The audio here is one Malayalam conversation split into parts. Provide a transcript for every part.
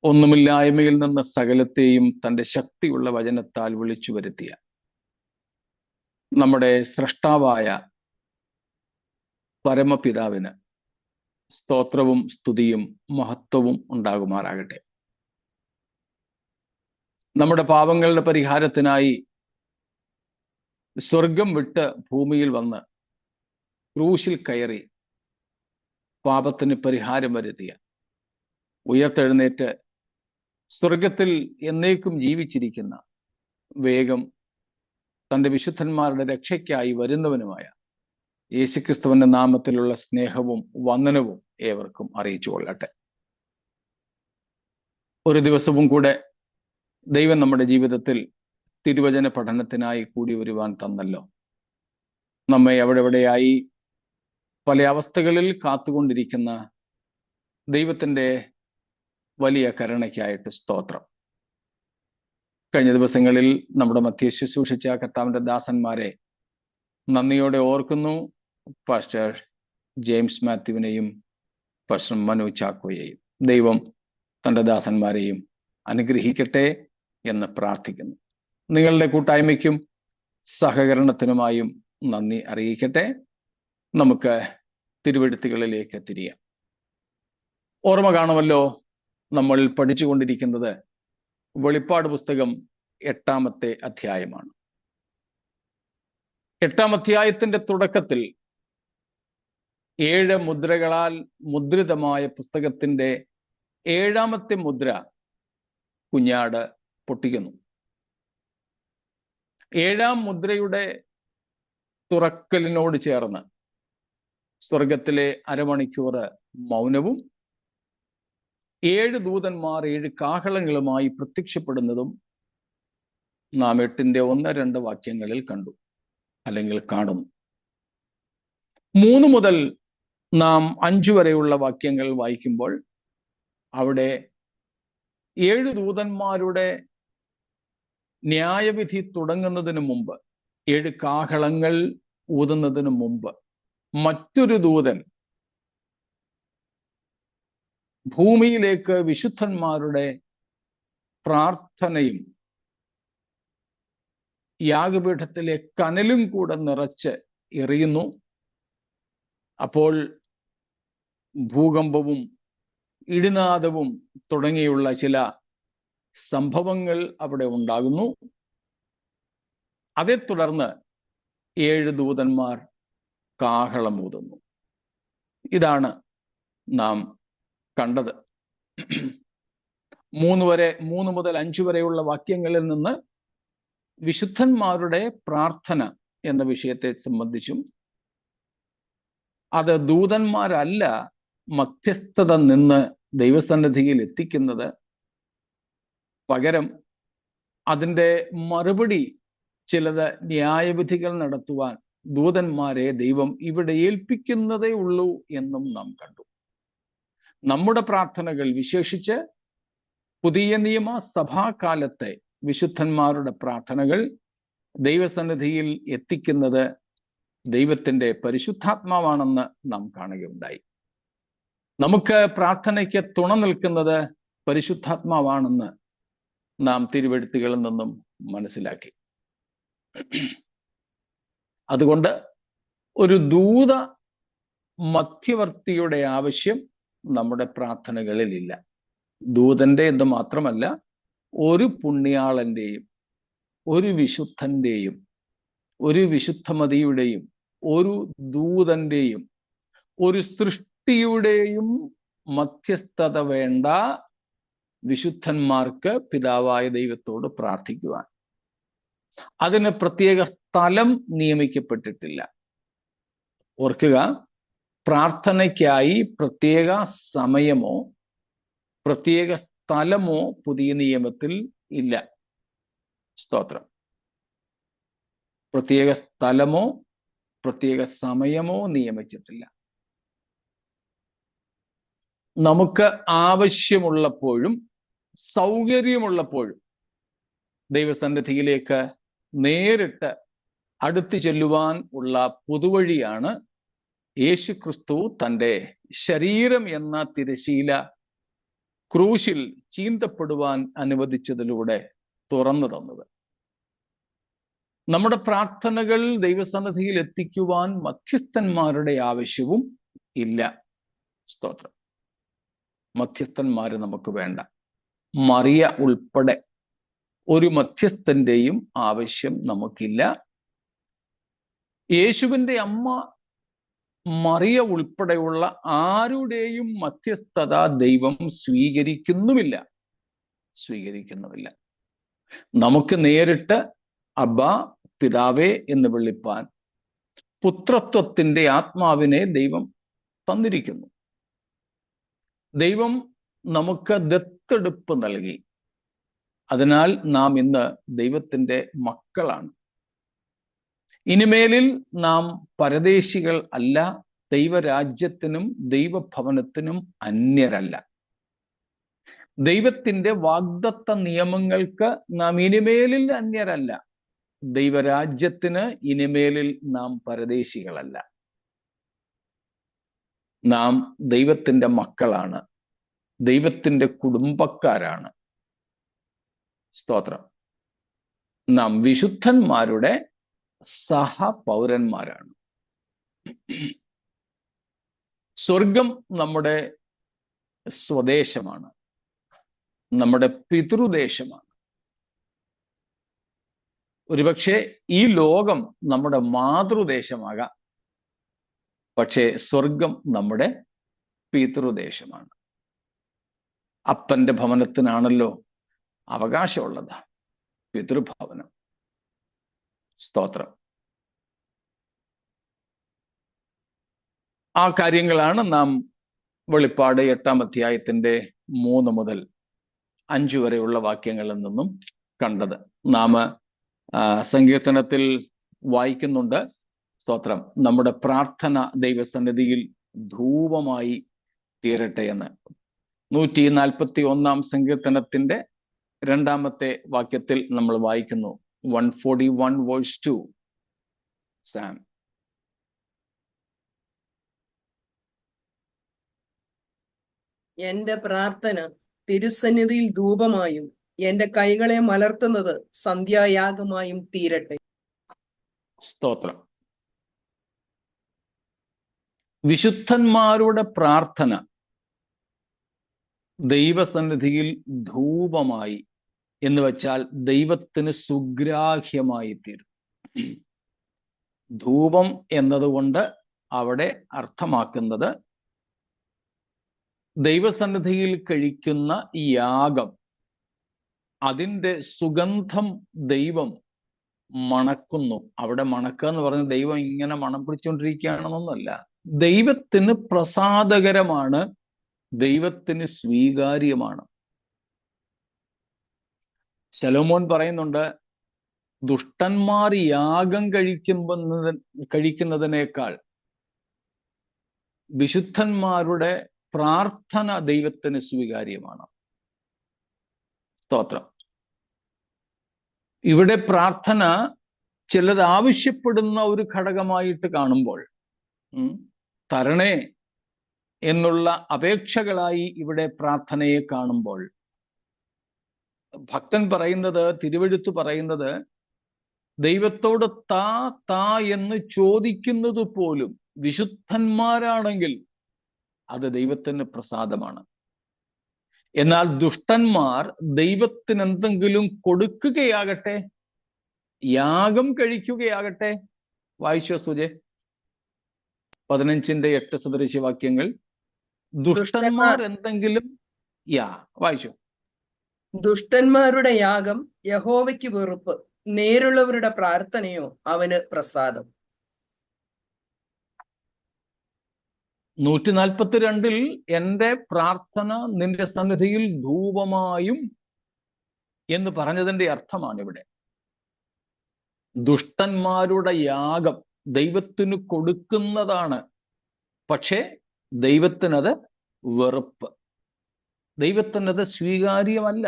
ഒന്നുമില്ലായ്മയിൽ നിന്ന് സകലത്തെയും തൻ്റെ ശക്തിയുള്ള വചനത്താൽ വിളിച്ചു വരുത്തിയ നമ്മുടെ സ്രഷ്ടാവായ പരമപിതാവിന് സ്തോത്രവും സ്തുതിയും മഹത്വവും ഉണ്ടാകുമാറാകട്ടെ. നമ്മുടെ പാപങ്ങളുടെ പരിഹാരത്തിനായി സ്വർഗം വിട്ട് ഭൂമിയിൽ വന്ന് ക്രൂശിൽ കയറി പാപത്തിന് പരിഹാരം വരുത്തിയ, ഉയർത്തെഴുന്നേറ്റ് സ്വർഗത്തിൽ എന്നേക്കും ജീവിച്ചിരിക്കുന്ന, വേഗം തൻ്റെ വിശുദ്ധന്മാരുടെ രക്ഷയ്ക്കായി വരുന്നവനുമായ യേശുക്രിസ്തുവിന്റെ നാമത്തിലുള്ള സ്നേഹവും വന്ദനവും ഏവർക്കും അറിയിച്ചു കൊള്ളട്ടെ. ഒരു ദിവസവും കൂടെ ദൈവം നമ്മുടെ ജീവിതത്തിൽ തിരുവചന പഠനത്തിനായി കൂടി വരുവാൻ തന്നല്ലോ. നമ്മെ എവിടെയായി പല അവസ്ഥകളിൽ കാത്തുകൊണ്ടിരിക്കുന്ന ദൈവത്തിൻ്റെ വലിയ കരുണയ്ക്കായിട്ട് സ്തോത്രം. കഴിഞ്ഞ ദിവസങ്ങളിൽ നമ്മുടെ മധ്യേ ശുശ്രൂഷിച്ച കർത്താവിൻ്റെ ദാസന്മാരെ നന്ദിയോടെ ഓർക്കുന്നു. പാസ്റ്റർ ജെയിംസ് മാത്യുവിനെയും പാസ്റ്റർ മനു ചാക്കോയെയും ദൈവം തൻ്റെ ദാസന്മാരെയും അനുഗ്രഹിക്കട്ടെ എന്ന് പ്രാർത്ഥിക്കുന്നു. നിങ്ങളുടെ കൂട്ടായ്മയ്ക്കും സഹകരണത്തിനുമായും നന്ദി അറിയിക്കട്ടെ. നമുക്ക് തിരുവെഴുത്തുകളിലേക്ക് തിരിയാം. ഓർമ്മ കാണുമല്ലോ, നമ്മൾ പഠിച്ചുകൊണ്ടിരിക്കുന്നത് വെളിപ്പാട് പുസ്തകം 8-ാമത്തെ അധ്യായമാണ്. 8-ാം അധ്യായത്തിന്റെ തുടക്കത്തിൽ 7 മുദ്രകളാൽ മുദ്രിതമായ പുസ്തകത്തിന്റെ 7-ാമത്തെ മുദ്ര കുഞ്ഞാട് പൊട്ടിക്കുന്നു. 7-ാം മുദ്രയുടെ തുറക്കലിനോട് ചേർന്ന് സ്വർഗത്തിലെ അരമണിക്കൂർ മൗനവും 7 ദൂതന്മാർ 7 കാഹളങ്ങളുമായി പ്രത്യക്ഷപ്പെടുന്നതും നാം 8-ന്റെ 1-2 വാക്യങ്ങളിൽ കണ്ടു, അല്ലെങ്കിൽ കാണുന്നു. 3 മുതൽ നാം 5 വരെയുള്ള വാക്യങ്ങൾ വായിക്കുമ്പോൾ അവിടെ 7 ദൂതന്മാരുടെ ന്യായവിധി തുടങ്ങുന്നതിന് മുമ്പ്, 7 കാഹളങ്ങൾ ഊതുന്നതിന് മുമ്പ് മറ്റൊരു ദൂതൻ ഭൂമിയിലേക്ക് വിശുദ്ധന്മാരുടെ പ്രാർത്ഥനയും യാഗപീഠത്തിലെ കനലും കൂടെ നിറച്ച് എറിയുന്നു. അപ്പോൾ ഭൂകമ്പവും ഇടിനാദവും തുടങ്ങിയുള്ള ചില സംഭവങ്ങൾ അവിടെ ഉണ്ടാകുന്നു. അതേ തുടർന്ന് 7 ദൂതന്മാർ കാഹളമൂതുന്നു. ഇതാണ് നാം കണ്ടത്. 3 മുതൽ 5 വരെയുള്ള വാക്യങ്ങളിൽ നിന്ന് വിശുദ്ധന്മാരുടെ പ്രാർത്ഥന എന്ന വിഷയത്തെ സംബന്ധിച്ചും, അത് ദൂതന്മാരല്ല മധ്യസ്ഥത നിന്ന് ദൈവസന്നിധിയിൽ എത്തിക്കുന്നത്, പകരം അതിൻ്റെ മറുപടി ചിലത് ന്യായവിധികൾ നടത്തുവാൻ ദൂതന്മാരെ ദൈവം ഇവിടെ ഏൽപ്പിക്കുന്നതേ ഉള്ളൂ എന്നും നാം കണ്ടു. നമ്മുടെ പ്രാർത്ഥനകൾ, വിശേഷിച്ച് പുതിയ നിയമ സഭാകാലത്തെ വിശുദ്ധന്മാരുടെ പ്രാർത്ഥനകൾ ദൈവസന്നിധിയിൽ എത്തിക്കുന്നത് ദൈവത്തിൻ്റെ പരിശുദ്ധാത്മാവാണെന്ന് നാം കാണുകയുണ്ടായി. നമുക്ക് പ്രാർത്ഥനയ്ക്ക് തുണ നിൽക്കുന്നത് പരിശുദ്ധാത്മാവാണെന്ന് നാം തിരുവെഴുത്തുകളിൽ നിന്നും മനസ്സിലാക്കി. അതുകൊണ്ട് ഒരു ദൂത മധ്യവർത്തിയുടെ ആവശ്യം നമ്മുടെ പ്രാർത്ഥനകളിൽ ഇല്ല. ദൂതന്റെ എന്ന് മാത്രമല്ല, ഒരു പുണ്യാളന്റെയും ഒരു വിശുദ്ധന്റെയും ഒരു വിശുദ്ധമതിയുടെയും ഒരു ദൂതന്റെയും ഒരു സൃഷ്ടിയുടെയും മധ്യസ്ഥത വേണ്ട വിശുദ്ധന്മാർക്ക് പിതാവായ ദൈവത്തോട് പ്രാർത്ഥിക്കുവാൻ. അതിന് പ്രത്യേക സ്ഥലം നിയമിക്കപ്പെട്ടിട്ടില്ല. ഓർക്കുക, പ്രാർത്ഥനയ്ക്കായി പ്രത്യേക സമയമോ പ്രത്യേക സ്ഥലമോ പുതിയ നിയമത്തിൽ ഇല്ല. സ്തോത്രം. പ്രത്യേക സ്ഥലമോ പ്രത്യേക സമയമോ നിയമിച്ചിട്ടില്ല. നമുക്ക് ആവശ്യമുള്ളപ്പോഴും സൗകര്യമുള്ളപ്പോഴും ദൈവസന്നിധിയിലേക്ക് നേരിട്ട് അടുത്തു ചെല്ലുവാൻ ഉള്ള പുതുവഴിയാണ് യേശുക്രിസ്തു തൻ്റെ ശരീരം എന്ന തിരശീല ക്രൂശിൽ ചീന്തപ്പെടുവാൻ അനുവദിച്ചതിലൂടെ തുറന്നു തന്നത്. നമ്മുടെ പ്രാർത്ഥനകൾ ദൈവസന്നിധിയിൽ എത്തിക്കുവാൻ മധ്യസ്ഥന്മാരുടെ ആവശ്യവും ഇല്ല. സ്തോത്രം. മധ്യസ്ഥന്മാര് നമുക്ക് വേണ്ട. മറിയ ഉൾപ്പെടെ ഒരു മധ്യസ്ഥന്റെയും ആവശ്യം നമുക്കില്ല. യേശുവിന്റെ അമ്മ മറിയ ഉൾപ്പെടെയുള്ള ആരുടെയും മധ്യസ്ഥത ദൈവം സ്വീകരിക്കുന്നുമില്ല. നമുക്ക് നേരിട്ട് അബ്ബാ, പിതാവേ എന്ന് വിളിപ്പാൻ പുത്രത്വത്തിന്റെ ആത്മാവിനെ ദൈവം തന്നിരിക്കുന്നു. ദൈവം നമുക്ക് ദത്തെടുപ്പ് നൽകി. അതിനാൽ നാം ഇന്ന് ദൈവത്തിന്റെ മക്കളാണ്. ഇനിമേലിൽ നാം പരദേശികൾ അല്ല, ദൈവരാജ്യത്തിനും ദൈവഭവനത്തിനും അന്യരല്ല. ദൈവത്തിന്റെ വാഗ്ദത്ത നിയമങ്ങൾക്ക് നാം ഇനിമേലിൽ അന്യരല്ല. ദൈവരാജ്യത്തിന് ഇനിമേലിൽ നാം പരദേശികളല്ല. നാം ദൈവത്തിന്റെ മക്കളാണ്, ദൈവത്തിന്റെ കുടുംബക്കാരാണ്. സ്തോത്രം. നാം വിശുദ്ധന്മാരുടെ സഹപൗരന്മാരാണ്. സ്വർഗം നമ്മുടെ സ്വദേശമാണ്, നമ്മുടെ പിതൃദേശമാണ്. ഒരുപക്ഷെ ഈ ലോകം നമ്മുടെ മാതൃദേശമാകാം, പക്ഷേ സ്വർഗം നമ്മുടെ പിതൃദേശമാണ്. അപ്പന്റെ ഭവനത്തിനാണല്ലോ അവകാശമുള്ളത്, പിതൃഭവനം. സ്തോത്രം. ആ കാര്യങ്ങളാണ് നാം വെളിപ്പാട് 8-ാം അധ്യായത്തിന്റെ 3 മുതൽ 5 വരെയുള്ള വാക്യങ്ങളിൽ നിന്നും കണ്ടത്. നാം സങ്കീർത്തനത്തിൽ വായിക്കുന്നുണ്ട്, സ്തോത്രം, നമ്മുടെ പ്രാർത്ഥന ദൈവസന്നിധിയിൽ ധൂപമായി തീരട്ടെ എന്ന്. 141-ാം സങ്കീർത്തനത്തിന്റെ 2-ാമത്തെ വാക്യത്തിൽ നമ്മൾ വായിക്കുന്നു, 141 verse 2. സാം. എന്റെ പ്രാർത്ഥന തിരുസന്നിധിയിൽ ധൂപമായും എന്റെ കൈകളെ മലർത്തുന്നത് സന്ധ്യായാഗമായും തീരട്ടെ. സ്തോത്രം. വിശുദ്ധന്മാരുടെ പ്രാർത്ഥന ദൈവസന്നിധിയിൽ ധൂപമായി എന്ന് വെച്ചാൽ ദൈവത്തിന് സുഗ്രാഹ്യമായി തീരും. ധൂപം എന്നതുകൊണ്ട് അവിടെ അർത്ഥമാക്കുന്നത് ദൈവസന്നിധിയിൽ കഴിക്കുന്ന യാഗം, അതിൻ്റെ സുഗന്ധം ദൈവം മണക്കുന്നു. അവിടെ മണക്കുക എന്ന് പറഞ്ഞ ദൈവം ഇങ്ങനെ മണം പിടിച്ചുകൊണ്ടിരിക്കുകയാണെന്നൊന്നുമല്ല. ദൈവത്തിന് പ്രസാദകരമാണ്, ദൈവത്തിന് സ്വീകാര്യമാണ്. ശലോമോൻ പറയുന്നുണ്ട്, ദുഷ്ടന്മാർ യാഗം കഴിക്കുന്നതിനേക്കാൾ വിശുദ്ധന്മാരുടെ പ്രാർത്ഥന ദൈവത്തിന് സ്വീകാര്യമാണ്. സ്തോത്രം. ഇവിടെ പ്രാർത്ഥന ചിലത് ആവശ്യപ്പെടുന്ന ഒരു ഘടകമായിട്ട് കാണുമ്പോൾ, തരണേ എന്നുള്ള അപേക്ഷകളായി ഇവിടെ പ്രാർത്ഥനയെ കാണുമ്പോൾ, ഭക്തൻ പറയുന്നത്, തിരുവെഴുത്ത് പറയുന്നത്, ദൈവത്തോട് താ താ എന്ന് ചോദിക്കുന്നത് പോലും വിശുദ്ധന്മാരാണെങ്കിൽ അത് ദൈവത്തിന് പ്രസാദമാണ്. എന്നാൽ ദുഷ്ടന്മാർ ദൈവത്തിന് എന്തെങ്കിലും കൊടുക്കുകയാകട്ടെ, യാഗം കഴിക്കുകയാകട്ടെ, വായിച്ചോ സുജെ 15-8 സദൃശവാക്യങ്ങൾ. ദുഷ്ടന്മാർ എന്തെങ്കിലും വായിച്ചു. ദുഷ്ടന്മാരുടെ യാഗം യഹോവയ്ക്ക് വെറുപ്പ്, നേരുള്ളവരുടെ പ്രാർത്ഥനയോ അവന് പ്രസാദം. 142-ൽ എന്റെ പ്രാർത്ഥന നിന്റെ സന്നിധിയിൽ ധൂപമായും എന്ന് പറഞ്ഞതിന്റെ അർത്ഥമാണ് ഇവിടെ. ദുഷ്ടന്മാരുടെ യാഗം ദൈവത്തിന് കൊടുക്കുന്നതാണ്, പക്ഷേ ദൈവത്തിനത് വെറുപ്പ്, ദൈവത്തിനത് സ്വീകാര്യമല്ല.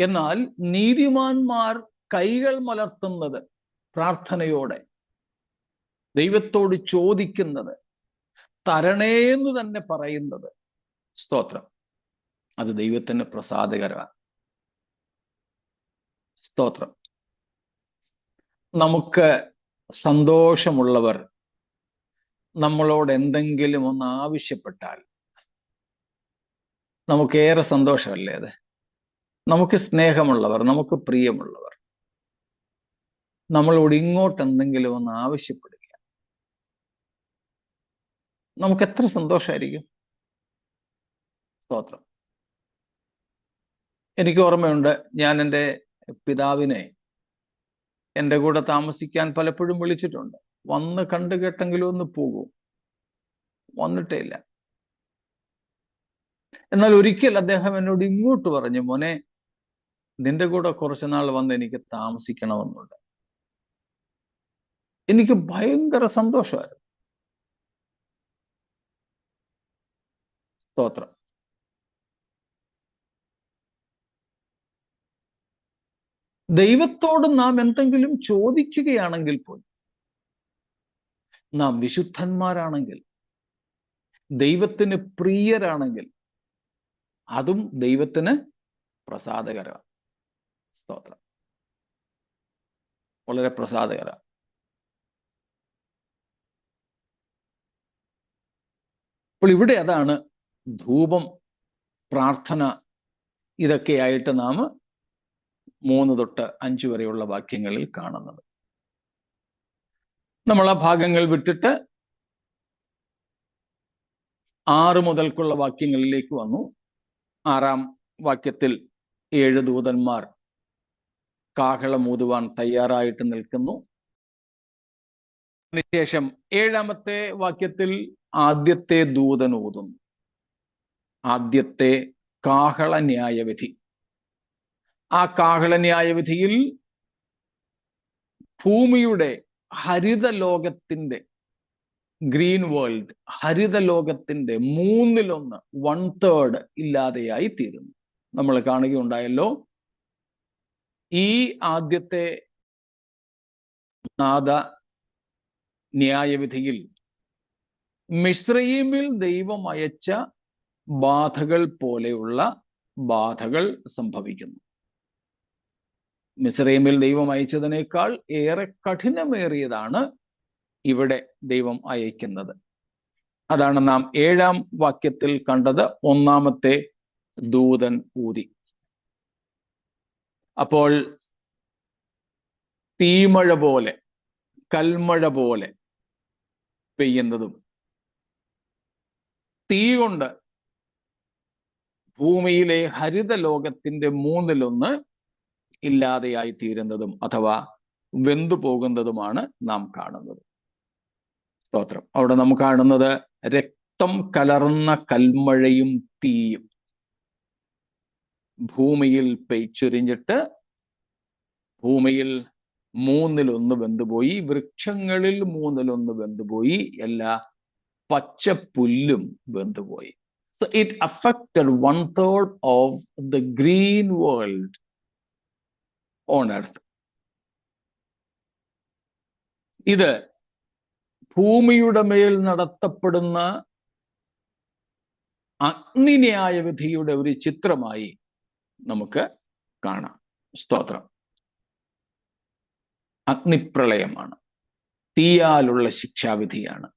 എന്നാൽ നീതിമാന്മാർ കൈകൾ മലർത്തുന്നത്, പ്രാർത്ഥനയോടെ ദൈവത്തോട് ചോദിക്കുന്നത്, തരണേന്ന് തന്നെ പറയുന്നത്, സ്തോത്രം, അത് ദൈവത്തിന് പ്രസാദകരമാണ്. സ്തോത്രം. നമുക്ക് സന്തോഷമുള്ളവർ നമ്മളോട് എന്തെങ്കിലും ഒന്ന് ആവശ്യപ്പെട്ടാൽ നമുക്കേറെ സന്തോഷമല്ലേ അത്? നമുക്ക് സ്നേഹമുള്ളവർ, നമുക്ക് പ്രിയമുള്ളവർ നമ്മളോട് ഇങ്ങോട്ട് എന്തെങ്കിലും ഒന്ന് ആവശ്യപ്പെടുക, നമുക്ക് എത്ര സന്തോഷമായിരിക്കും. സ്തോത്രം. എനിക്ക് ഓർമ്മയുണ്ട്, ഞാൻ എൻ്റെ പിതാവിനെ എൻ്റെ കൂടെ താമസിക്കാൻ പലപ്പോഴും വിളിച്ചിട്ടുണ്ട്. വന്ന് കണ്ടു കേട്ടെങ്കിലും ഒന്ന് പോകും, വന്നിട്ടേ ഇല്ല. എന്നാൽ ഒരിക്കൽ അദ്ദേഹം എന്നോട് ഇങ്ങോട്ട് പറഞ്ഞു, മോനെ നിന്റെ കൂടെ കുറച്ചു നാൾ വന്ന് എനിക്ക് താമസിക്കണമെന്നുണ്ട്. എനിക്ക് ഭയങ്കര സന്തോഷമായിരുന്നു. സ്തോത്രം. ദൈവത്തോട് നാം എന്തെങ്കിലും ചോദിക്കുകയാണെങ്കിൽ പോലും, നാം വിശുദ്ധന്മാരാണെങ്കിൽ, ദൈവത്തിന് പ്രിയരാണെങ്കിൽ, അതും ദൈവത്തിന് പ്രസാദകരമാണ്. സ്തോത്രം. വളരെ പ്രസാദകരമാണ്. അപ്പോൾ ഇവിടെ അതാണ് ധൂപം, പ്രാർത്ഥന, ഇതൊക്കെയായിട്ട് നാം 3 തൊട്ട് 5 വരെയുള്ള വാക്യങ്ങളിൽ കാണുന്നത്. നമ്മൾ ആ ഭാഗങ്ങൾ വിട്ടിട്ട് 6 മുതൽക്കുള്ള വാക്യങ്ങളിലേക്ക് വന്നു. 6-ാം വാക്യത്തിൽ 7 ദൂതന്മാർ കാഹളമൂതുവാൻ തയ്യാറായിട്ട് നിൽക്കുന്നു. അതിനുശേഷം 7-ാമത്തെ വാക്യത്തിൽ ആദ്യത്തെ ദൂതൻ ഊതുന്നു. ആദ്യത്തെ കാഹള ന്യായവിധി. ആ കാഹള ന്യായവിധിയിൽ ഭൂമിയുടെ ഹരിത ലോകത്തിന്റെ, ഗ്രീൻ വേൾഡ്, ഹരിത ലോകത്തിന്റെ 1/3, 1/3 ഇല്ലാതെയായി തീരുന്നു. നമ്മൾ കാണുകയുണ്ടായല്ലോ, ഈ ആദ്യത്തെ നാദ ന്യായവിധിയിൽ മിസ്രയീമിൽ ദൈവം അയച്ച ബാധകൾ പോലെയുള്ള ബാധകൾ സംഭവിക്കുന്നു. മിസ്രയീമിൽ ദൈവം അയച്ചതിനേക്കാൾ ഏറെ കഠിനമേറിയതാണ് ഇവിടെ ദൈവം അയക്കുന്നത്. അതാണ് നാം 7-ാം വാക്യത്തിൽ കണ്ടത്. 1-ാമത്തെ ദൂതൻ ഊതി. അപ്പോൾ തീമഴ പോലെ, കൽമഴ പോലെ പെയ്യുന്നതും, തീ കൊണ്ട് ഭൂമിയിലെ ഹരിത ലോകത്തിന്റെ 1/3 ഇല്ലാതെയായി തീരുന്നതും അഥവാ വെന്തുപോകുന്നതുമാണ് നാം കാണുന്നത്. സ്തോത്രം. അവിടെ നാം കാണുന്നത് രക്തം കലർന്ന കൽമഴയും തീയും ഭൂമിയിൽ പെയ്ച്ചൊരിഞ്ഞിട്ട് ഭൂമിയിൽ 1/3 വെന്തുപോയി, വൃക്ഷങ്ങളിൽ 1/3 വെന്തുപോയി, എല്ലാ പച്ചപ്പുല്ലും വെന്തുപോയി. So it affected 1/3 of the green world on earth. ഇത് ഭൂമിയുടെ മേൽ നടത്തപ്പെടുന്ന അഗ്നിന്യായവിധിയുടെ ഒരു ചിത്രമായി നമുക്ക് കാണാം. സ്തോത്രം. അഗ്നിപ്രളയമാണ്, തീയാലുള്ള ശിക്ഷാവിധിയാണ്.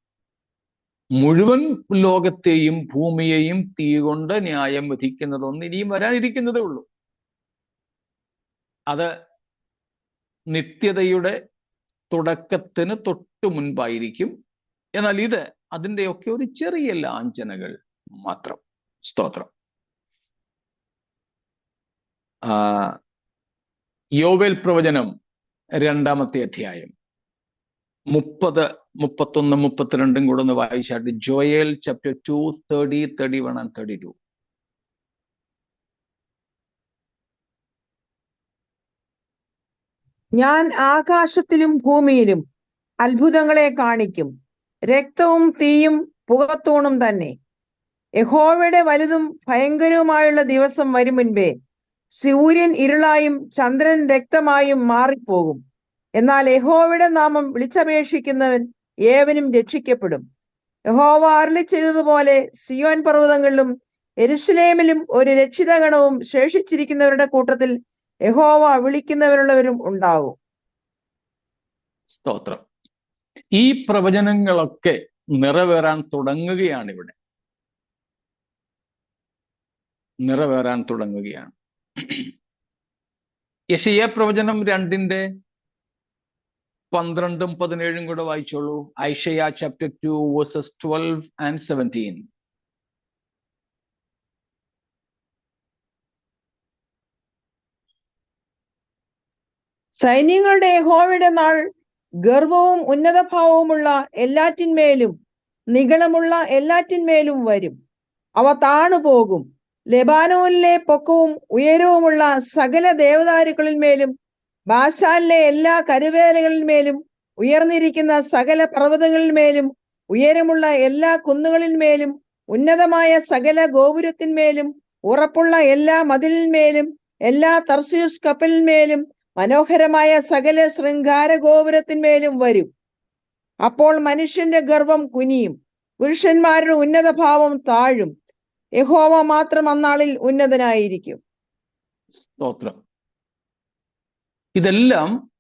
മുഴുവൻ ലോകത്തെയും ഭൂമിയെയും തീ കൊണ്ട് ന്യായം വിധിക്കുന്നതൊന്നും ഇനിയും വരാനിരിക്കുന്നതേ ഉള്ളൂ. അത് നിത്യതയുടെ തുടക്കത്തിന് തൊട്ടു മുൻപായിരിക്കും. എന്നാൽ ഇത് അതിൻ്റെയൊക്കെ ഒരു ചെറിയ ലാഞ്ചനകൾ മാത്രം. സ്തോത്രം. യോവേൽ പ്രവചനം 2-ാമത്തെ അധ്യായം 30, 31, 32 കൂടെ ഒന്ന് വായിച്ചാട്ട്. Joel chapter 2, 30, 31 and 32. ഞാൻ ആകാശത്തിലും ഭൂമിയിലും അത്ഭുതങ്ങളെ കാണിക്കും, രക്തവും തീയും പുകത്തൂണും തന്നെ. യഹോവയുടെ വലുതും ഭയങ്കരവുമായുള്ള ദിവസം വരും മുൻപേ സൂര്യൻ ഇരുളായും ചന്ദ്രൻ രക്തമായും മാറിപ്പോകും. എന്നാൽ യഹോവയുടെ നാമം വിളിച്ചപേക്ഷിക്കുന്നവൻ ഏവനും രക്ഷിക്കപ്പെടും. യഹോവ അരുളി ചെയ്തതുപോലെ സിയോൻ പർവ്വതങ്ങളിലും യെരൂശലേമിലും ഒരു രക്ഷിതഗണവും ശേഷിച്ചിരിക്കുന്നവരുടെ കൂട്ടത്തിൽ യഹോവ വിളിക്കുന്നവരുള്ളവരും ഉണ്ടാവും. സ്തോത്രം. ഈ പ്രവചനങ്ങളൊക്കെ നിറവേറാൻ തുടങ്ങുകയാണ് ഇവിടെ, നിറവേറാൻ തുടങ്ങുകയാണ്. യെശയ്യാ പ്രവചനം 2:12-17 കൂടെ വായിച്ചോളൂ. ഐശയ്യാ ചാപ്റ്റർ 2 വേഴ്സസ് 12 and 17. സൈന്യങ്ങളുടെ യഹോവയുടെ നാൾ ഗർവവും ഉന്നതഭാവവുമുള്ള എല്ലാറ്റിന്മേലും നിഗളമുള്ള എല്ലാറ്റിന്മേലും വരും. അവ താണുപോകും. ലെബാനോനിലെ പൊക്കവും ഉയരവുമുള്ള സകല ദേവദാരുക്കളിന്മേലും ബാശാനിലെ എല്ലാ കരുവേലകളിന്മേലും ഉയർന്നിരിക്കുന്ന സകല പർവ്വതങ്ങളിന്മേലും ഉയരമുള്ള എല്ലാ കുന്നുകളിന്മേലും ഉന്നതമായ സകല ഗോപുരത്തിന്മേലും ഉറപ്പുള്ള എല്ലാ മതിലിന്മേലും എല്ലാ തർശീസ് കപ്പലിന്മേലും മനോഹരമായ സകല ശൃംഗാര ഗോപുരത്തിന്മേലും വരും. അപ്പോൾ മനുഷ്യന്റെ ഗർവം കുനിയും, പുരുഷന്മാരുടെ ഉന്നതഭാവം താഴും. യഹോവ മാത്രം അന്നാളിൽ ഉന്നതനായിരിക്കും. സ്തോത്രം. ഇതെല്ലാം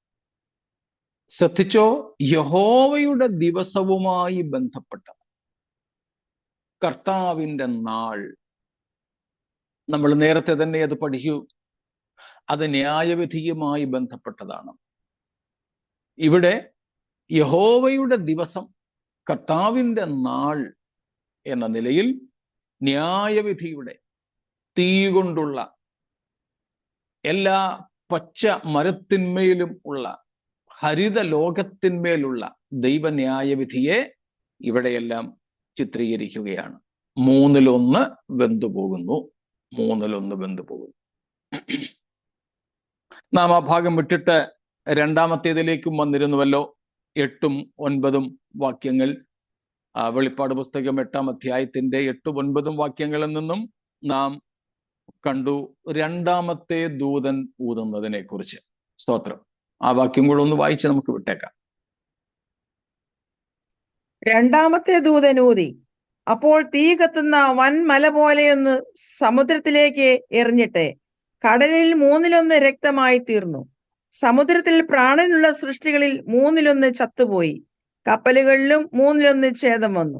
ശ്രദ്ധിച്ചോ, യഹോവയുടെ ദിവസവുമായി ബന്ധപ്പെട്ട കർത്താവിന്റെ നാൾ. നമ്മൾ നേരത്തെ തന്നെ അത് പഠിച്ചു. അത് ന്യായവിധിയുമായി ബന്ധപ്പെട്ടതാണ്. ഇവിടെ യഹോവയുടെ ദിവസം, കർത്താവിന്റെ നാൾ എന്ന നിലയിൽ ന്യായവിധിയുടെ തീ കൊണ്ടുള്ള എല്ലാ പച്ച മരത്തിന്മേലും ഉള്ള ഹരിത ലോകത്തിന്മേലുള്ള ദൈവന്യായവിധിയെ ഇവിടെയെല്ലാം ചിത്രീകരിക്കുകയാണ്. 1/3 വെന്തുപോകുന്നു, 1/3 വെന്തുപോകുന്നു. നാം ആ ഭാഗം വിട്ടിട്ട് 2-ാമത്തേതിലേക്കും വന്നിരുന്നുവല്ലോ. 8ഉം 9ഉം വാക്യങ്ങൾ, വെളിപ്പാട് പുസ്തകം 8-ാം അധ്യായത്തിന്റെ 8ഉം 9ഉം വാക്യങ്ങളിൽ നിന്നും നാം കണ്ടു 2-ാമത്തെ ദൂതൻ ഊതുന്നതിനെ കുറിച്ച്. സ്തോത്രം. ആ വാക്യം കൂടെ ഒന്ന് വായിച്ച് നമുക്ക് വിട്ടേക്കാം. 2-ാമത്തെ ദൂതൻ ഊതി, അപ്പോൾ തീ കത്തുന്ന വൻ മല പോലെയൊന്ന് സമുദ്രത്തിലേക്ക് എറിഞ്ഞിട്ട് കടലിൽ 1/3 രക്തമായി തീർന്നു. സമുദ്രത്തിൽ പ്രാണനുള്ള സൃഷ്ടികളിൽ 1/3 ചത്തുപോയി. കപ്പലുകളിലും 1/3 ഛേദം വന്നു.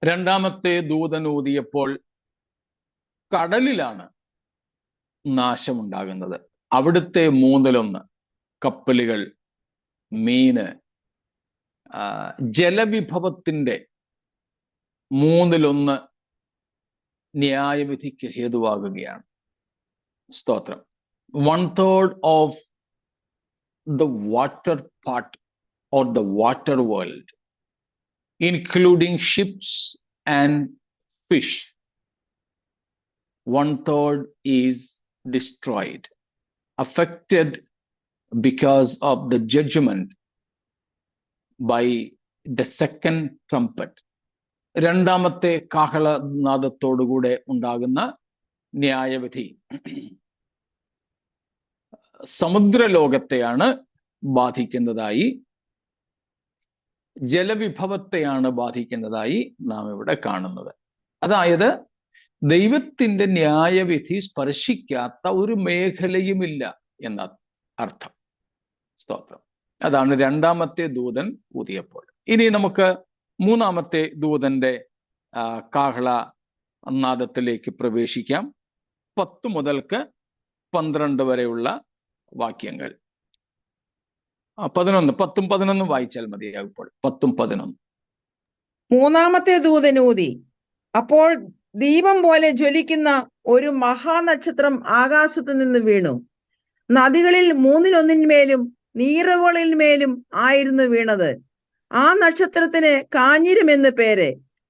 2-ാമത്തെ ദൂതൻ ഊതിയപ്പോൾ കടലിലാണ് നാശമുണ്ടാകുന്നത്. അവിടുത്തെ 1/3 കപ്പലുകൾ, മീന്, ജലവിഭവത്തിന്റെ 1/3 ന്യായവിധിക്ക് ഹേതുവാകുകയാണ്. സ്തോത്രം. 1/3 of the water part or the water world, including ships and fish, 1/3 is destroyed, affected because of the judgment by the second trumpet. 2-ാമത്തെ കാഹളനാദത്തോടുകൂടെ ഉണ്ടാകുന്ന ന്യായവിധി സമുദ്രലോകത്തെയാണ് ബാധിക്കുന്നതായി, ജലവിഭവത്തെയാണ് ബാധിക്കുന്നതായി നാം ഇവിടെ കാണുന്നത്. അതായത് ദൈവത്തിന്റെ ന്യായവിധി സ്പർശിക്കാത്ത ഒരു മേഖലയുമില്ല എന്ന അർത്ഥം. സ്തോത്രം. അതാണ് 2-ാമത്തെ ദൂതൻ ഊതിയപ്പോൾ. ഇനി നമുക്ക് 3-ാമത്തെ ദൂതന്റെ കാഹള നാദത്തിലേക്ക് പ്രവേശിക്കാം. 10 മുതൽക്ക് 12 വരെയുള്ള വാക്യങ്ങൾ. 11, 10ഉം 11ഉം വായിച്ചാൽ മതിയാകും. ഇപ്പോൾ 10ഉം 11. 3-ാമത്തെ ദൂതൻ ൂതി, അപ്പോൾ ദീപം പോലെ ജ്വലിക്കുന്ന ഒരു മഹാനക്ഷത്രം ആകാശത്തു നിന്ന് വീണു. നദികളിൽ 1/3 നീറവുകളിന്മേലും ആയിരുന്നു വീണത്. ആ നക്ഷത്രത്തിന് കാഞ്ഞിരം എന്ന് പേര്.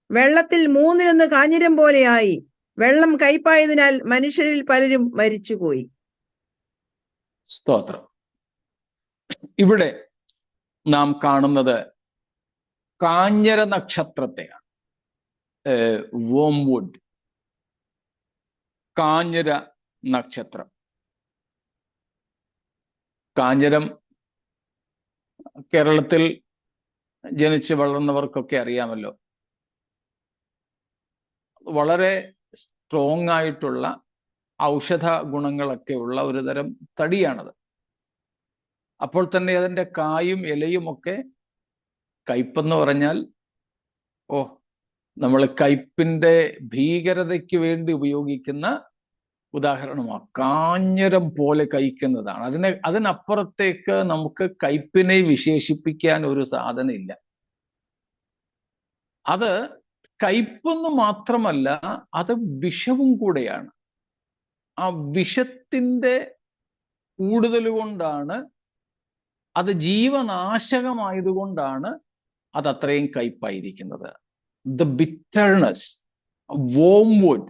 വെള്ളത്തിൽ 1/3 കാഞ്ഞിരം പോലെയായി. വെള്ളം കയ്പായതിനാൽ മനുഷ്യരിൽ പലരും മരിച്ചുപോയി. സ്തോത്രം. ഇവിടെ നാം കാണുന്നത് കാഞ്ഞിര നക്ഷത്രത്തെയാണ്. വോംവുഡ്, കാഞ്ഞിര നക്ഷത്രം. കാഞ്ഞിരം കേരളത്തിൽ ജനിച്ച് വളർന്നവർക്കൊക്കെ അറിയാമല്ലോ. വളരെ സ്ട്രോങ് ആയിട്ടുള്ള ഔഷധ ഗുണങ്ങളൊക്കെ ഉള്ള ഒരു തരം തടിയാണത്. അപ്പോൾ തന്നെ അതിൻ്റെ കായും ഇലയും ഒക്കെ കയ്പെന്ന് പറഞ്ഞാൽ നമ്മൾ കയ്പിന്റെ ഭീകരതയ്ക്ക് വേണ്ടി ഉപയോഗിക്കുന്ന ഉദാഹരണമാണ്. കാഞ്ഞിരം പോലെ കഴിക്കുന്നതാണ്. അതിനപ്പുറത്തേക്ക് നമുക്ക് കയ്പിനെ വിശേഷിപ്പിക്കാൻ ഒരു സാധനം ഇല്ല. അത് കയ്പെന്ന് മാത്രമല്ല, അത് വിഷവും കൂടെയാണ്. ആ വിഷത്തിന്റെ കൂടുതൽ കൊണ്ടാണ്, അത് ജീവനാശകമായതുകൊണ്ടാണ് അത് അത്രയും കയ്പായിരിക്കുന്നത്. The bitterness of wormwood,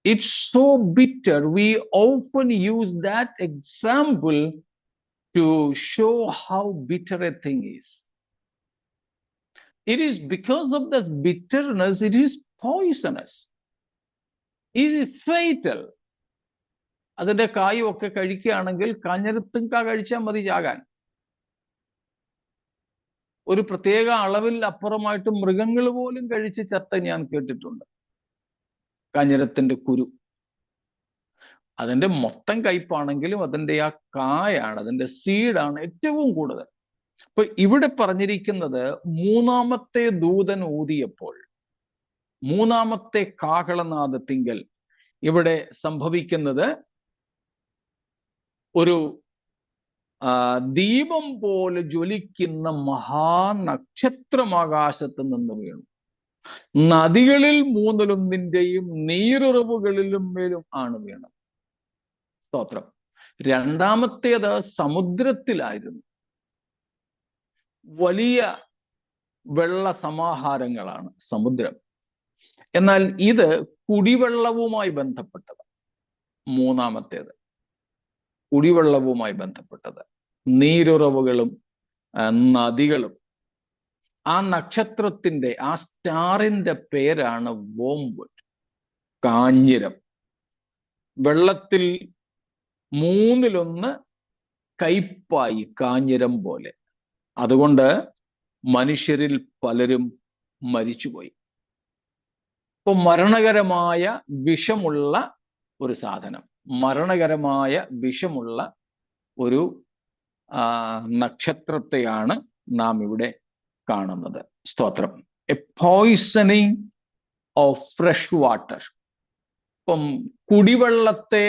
it's so bitter. We often use that example to show how bitter a thing is. It is because of this bitterness, it is poisonous. It is fatal. അതിന്റെ കായും ഒക്കെ കഴിക്കുകയാണെങ്കിൽ കാഞ്ഞിരത്തും കഴിച്ചാൽ മതി ചാകാൻ. ഒരു പ്രത്യേക അളവിൽ അപ്പുറമായിട്ട് മൃഗങ്ങൾ പോലും കഴിച്ച് ചത്ത ഞാൻ കേട്ടിട്ടുണ്ട്. കാഞ്ഞിരത്തിന്റെ കുരു അതിന്റെ മൊത്തം കയ്പാണെങ്കിലും അതിന്റെ ആ കായാണ്, അതിന്റെ സീഡാണ് ഏറ്റവും കൂടുതൽ. അപ്പൊ ഇവിടെ പറഞ്ഞിരിക്കുന്നത് മൂന്നാമത്തെ ദൂതൻ ഊതിയപ്പോൾ, മൂന്നാമത്തെ കാഹളനാദത്തിങ്കൽ ഇവിടെ സംഭവിക്കുന്നത് ഒരു ദീപം പോലെ ജ്വലിക്കുന്ന മഹാനക്ഷത്രം ആകാശത്ത് നിന്ന് വീണു. നദികളിൽ മൂന്നിലൊന്നിന്റെയും നീരുറവുകളിലും മേലും ആണ് വീണത്. സ്തോത്രം. രണ്ടാമത്തേത് സമുദ്രത്തിലായിരുന്നു. വലിയ വെള്ള സമാഹാരങ്ങളാണ് സമുദ്രം. എന്നാൽ ഇത് കുടിവെള്ളവുമായി ബന്ധപ്പെട്ടത്. മൂന്നാമത്തേത് കുടിവെള്ളവുമായി ബന്ധപ്പെട്ടത്, നീരുറവുകളും നദികളും. ആ നക്ഷത്രത്തിന്റെ, ആ സ്റ്റാറിന്റെ പേരാണ് വോംവുഡ്, കാഞ്ഞിരം. വെള്ളത്തിൽ മൂന്നിലൊന്ന് കയ്പായി കാഞ്ഞിരം പോലെ. അതുകൊണ്ട് മനുഷ്യരിൽ പലരും മരിച്ചുപോയി. ഇപ്പൊ മരണകരമായ വിഷമുള്ള ഒരു സാധനം, മരണകരമായ വിഷമുള്ള ഒരു നക്ഷത്രത്തെയാണ് നാം ഇവിടെ കാണുന്നത്. സ്തോത്രം. A poisoning of fresh water. ഇപ്പം കുടിവെള്ളത്തെ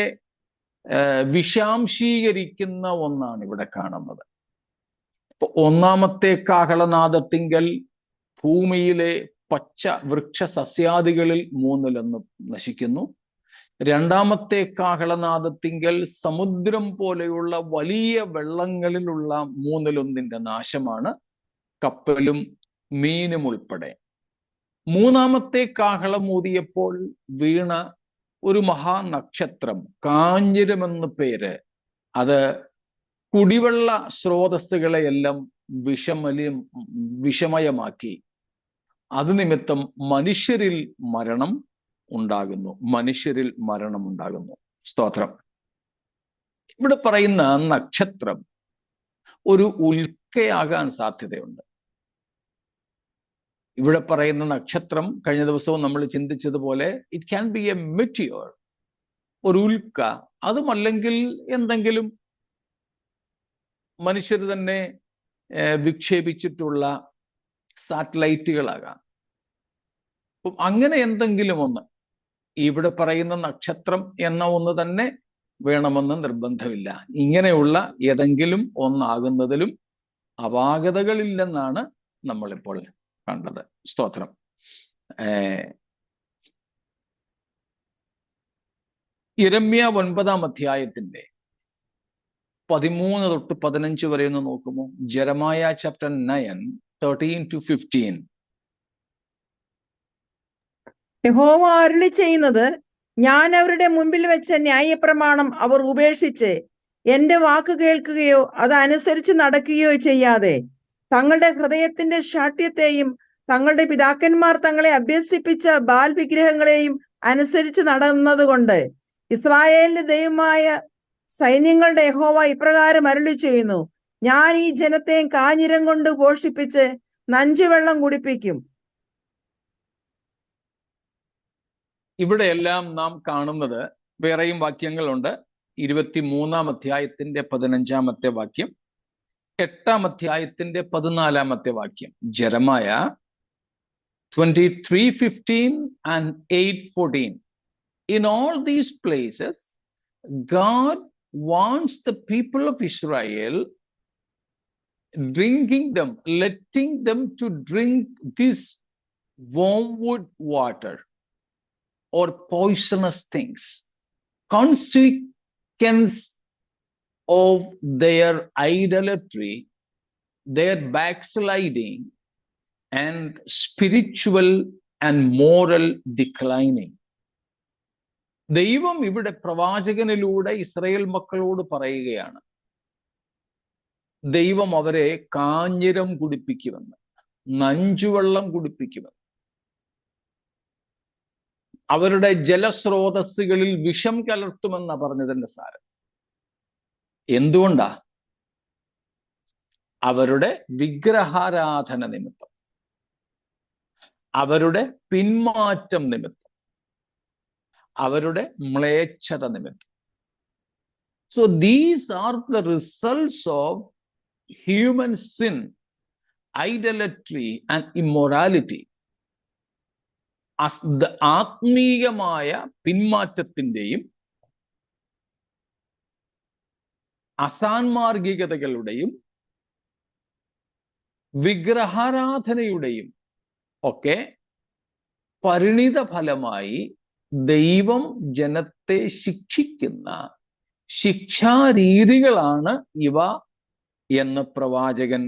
വിഷാംശീകരിക്കുന്ന ഒന്നാണ് ഇവിടെ കാണുന്നത്. ഇപ്പൊ ഒന്നാമത്തെ കാഹളനാദത്തിങ്കൽ ഭൂമിയിലെ പച്ച വൃക്ഷ സസ്യാദികളിൽ മൂന്നിലൊന്ന് നശിക്കുന്നു. രണ്ടാമത്തെ കാഹളനാദത്തിങ്കൽ സമുദ്രം പോലെയുള്ള വലിയ വെള്ളങ്ങളിലുള്ള മൂന്നിലൊന്നിന്റെ നാശമാണ്, കപ്പലും മീനും ഉൾപ്പെടെ. മൂന്നാമത്തെ കാഹളം ഊതിയപ്പോൾ വീണ ഒരു മഹാനക്ഷത്രം, കാഞ്ഞിരമെന്ന് പേര്, അത് കുടിവെള്ള സ്രോതസ്സുകളെയെല്ലാം വിഷമയമാക്കി. അത് നിമിത്തം മനുഷ്യരിൽ മരണം ഉണ്ടാകുന്നു. മനുഷ്യരിൽ മരണമുണ്ടാകുന്നു. സ്തോത്രം. ഇവിടെ പറയുന്ന നക്ഷത്രം ഒരു ഉൽക്കയാകാൻ സാധ്യതയുണ്ട്. ഇവിടെ പറയുന്ന നക്ഷത്രം കഴിഞ്ഞ ദിവസവും നമ്മൾ ചിന്തിച്ചതുപോലെ it can be a meteor, ഒരു ഉൽക്ക. അതുമല്ലെങ്കിൽ എന്തെങ്കിലും മനുഷ്യർ തന്നെ വിക്ഷേപിച്ചിട്ടുള്ള സാറ്റലൈറ്റുകളാകാം. അപ്പം അങ്ങനെ എന്തെങ്കിലും ഒന്ന്. ഇവിടെ പറയുന്ന നക്ഷത്രം എന്ന ഒന്ന് തന്നെ വേണമെന്ന് നിർബന്ധമില്ല. ഇങ്ങനെയുള്ള ഏതെങ്കിലും ഒന്നാകുന്നതിലും അപാകതകളില്ലെന്നാണ് നമ്മളിപ്പോൾ കണ്ടത്. സ്തോത്രം. യിരെമ്യാ 9-ാം അധ്യായത്തിന്റെ 13 തൊട്ട് 15 വരെ ഒന്ന് നോക്കുമോ? ജെറമായ ചാപ്റ്റർ 9, 13-15. യഹോവ അരുളി ചെയ്യുന്നത്, ഞാൻ അവരുടെ മുമ്പിൽ വെച്ച ന്യായപ്രമാണം അവർ ഉപേക്ഷിച്ച് എന്റെ വാക്ക് കേൾക്കുകയോ അതനുസരിച്ച് നടക്കുകയോ ചെയ്യാതെ തങ്ങളുടെ ഹൃദയത്തിന്റെ ശാഠ്യത്തെയും തങ്ങളുടെ പിതാക്കന്മാർ തങ്ങളെ അഭ്യസിപ്പിച്ച ബാൽ വിഗ്രഹങ്ങളെയും അനുസരിച്ച് നടന്നതുകൊണ്ട് ഇസ്രായേലിന്റെ ദൈവമായ സൈന്യങ്ങളുടെ യഹോവ ഇപ്രകാരം അരുളി ചെയ്യുന്നു, ഞാൻ ഈ ജനത്തെ കാഞ്ഞിരം കൊണ്ട് പോഷിപ്പിച്ച് നഞ്ചുവെള്ളം കുടിപ്പിക്കും. ഇവിടെയെല്ലാം നാം കാണുന്നത് വേറെയും വാക്യങ്ങളുണ്ട്. 23-ാം അധ്യായത്തിന്റെ 15-ാമത്തെ വാക്യം, 8-ാം അധ്യായത്തിന്റെ 14-ാമത്തെ വാക്യം, ജെറമായ 23:15 and 8:14. In all these places, God wants the people of Israel, letting them to drink this wormwood water or poisonous things, consequence of their idolatry, their backsliding, and spiritual and moral declining. ദൈവം ഇവിടെ പ്രവാചകനിലൂടെ ഇസ്രായേൽ മക്കളോട് പറയുകയാണ്, ദൈവം അവരെ കാഞ്ഞിരം കുടിപ്പിക്കുമെന്ന്, നഞ്ചുവെള്ളം കുടിപ്പിക്കുമെന്ന്, അവരുടെ ജലസ്രോതസ്സുകളിൽ വിഷം കലർത്തുമെന്നാ പറഞ്ഞതിന്റെ സാരം. എന്തുകൊണ്ടാ? അവരുടെ വിഗ്രഹാരാധന നിമിത്തം, അവരുടെ പിന്മാറ്റം നിമിത്തം, അവരുടെ മ്ലേച്ഛത നിമിത്തം. So these are the results of human sin, idolatry and immorality. ആത്മീയമായ പിന്മാറ്റത്തിന്റെയും അസാൻമാർഗികതകളുടെയും വിഗ്രഹാരാധനയുടെയും ഒക്കെ പരിണിത ഫലമായി ദൈവം ജനത്തെ ശിക്ഷിക്കുന്ന ശിക്ഷാരീതികളാണ് ഇവ എന്ന് പ്രവാചകൻ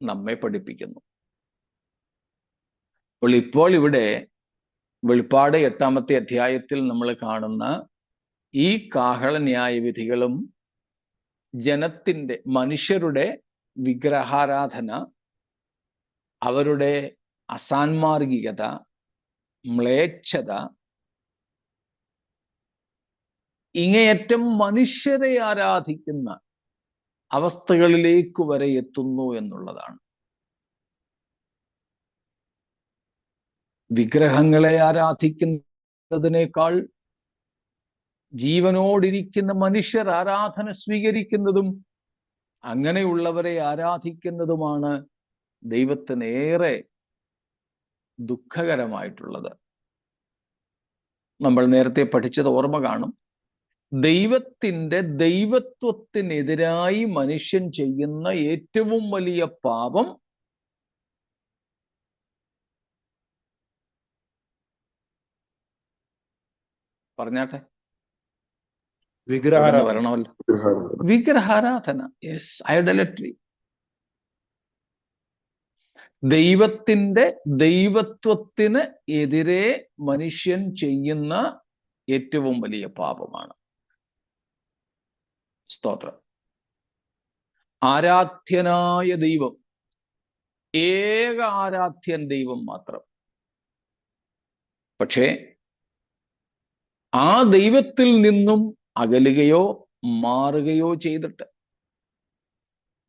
നമ്മെ പഠിപ്പിക്കുന്നു. ഇപ്പോൾ ഇവിടെ വെളിപ്പാട് 8-ാമത്തെ അധ്യായത്തിൽ നമ്മൾ കാണുന്ന ഈ കാഹള ന്യായവിധികളും ജനത്തിന്റെ, മനുഷ്യരുടെ വിഗ്രഹാരാധന, അവരുടെ അസാൻമാർഗികത, മ്ലേച്ഛത, ഇങ്ങേയറ്റം മനുഷ്യരെ ആരാധിക്കുന്ന അവസ്ഥകളിലേക്ക് വരെ എത്തുന്നു എന്നുള്ളതാണ്. വിഗ്രഹങ്ങളെ ആരാധിക്കുന്നതിനേക്കാൾ ജീവനോടിരിക്കുന്ന മനുഷ്യർ ആരാധന സ്വീകരിക്കുന്നതും അങ്ങനെയുള്ളവരെ ആരാധിക്കുന്നതുമാണ് ദൈവത്തിനേറെ ദുഃഖകരമായിട്ടുള്ളത്. നമ്മൾ നേരത്തെ പഠിച്ചത് ഓർമ്മ കാണും. ദൈവത്തിന്റെ ദൈവത്വത്തിനെതിരായി മനുഷ്യൻ ചെയ്യുന്ന ഏറ്റവും വലിയ പാപം പറഞ്ഞാട്ടെ, വരണമല്ലോ, വിഗ്രഹാരാധന. Yes, idolatry. ദൈവത്തിന്റെ ദൈവത്വത്തിന് എതിരെ മനുഷ്യൻ ചെയ്യുന്ന ഏറ്റവും വലിയ പാപമാണ്. സ്തോത്രം. ആരാധ്യനായ ദൈവം, ഏക ആരാധ്യൻ ദൈവം മാത്രം. പക്ഷേ ആ ദൈവത്തിൽ നിന്നും അകലുകയോ മാറുകയോ ചെയ്തിട്ട്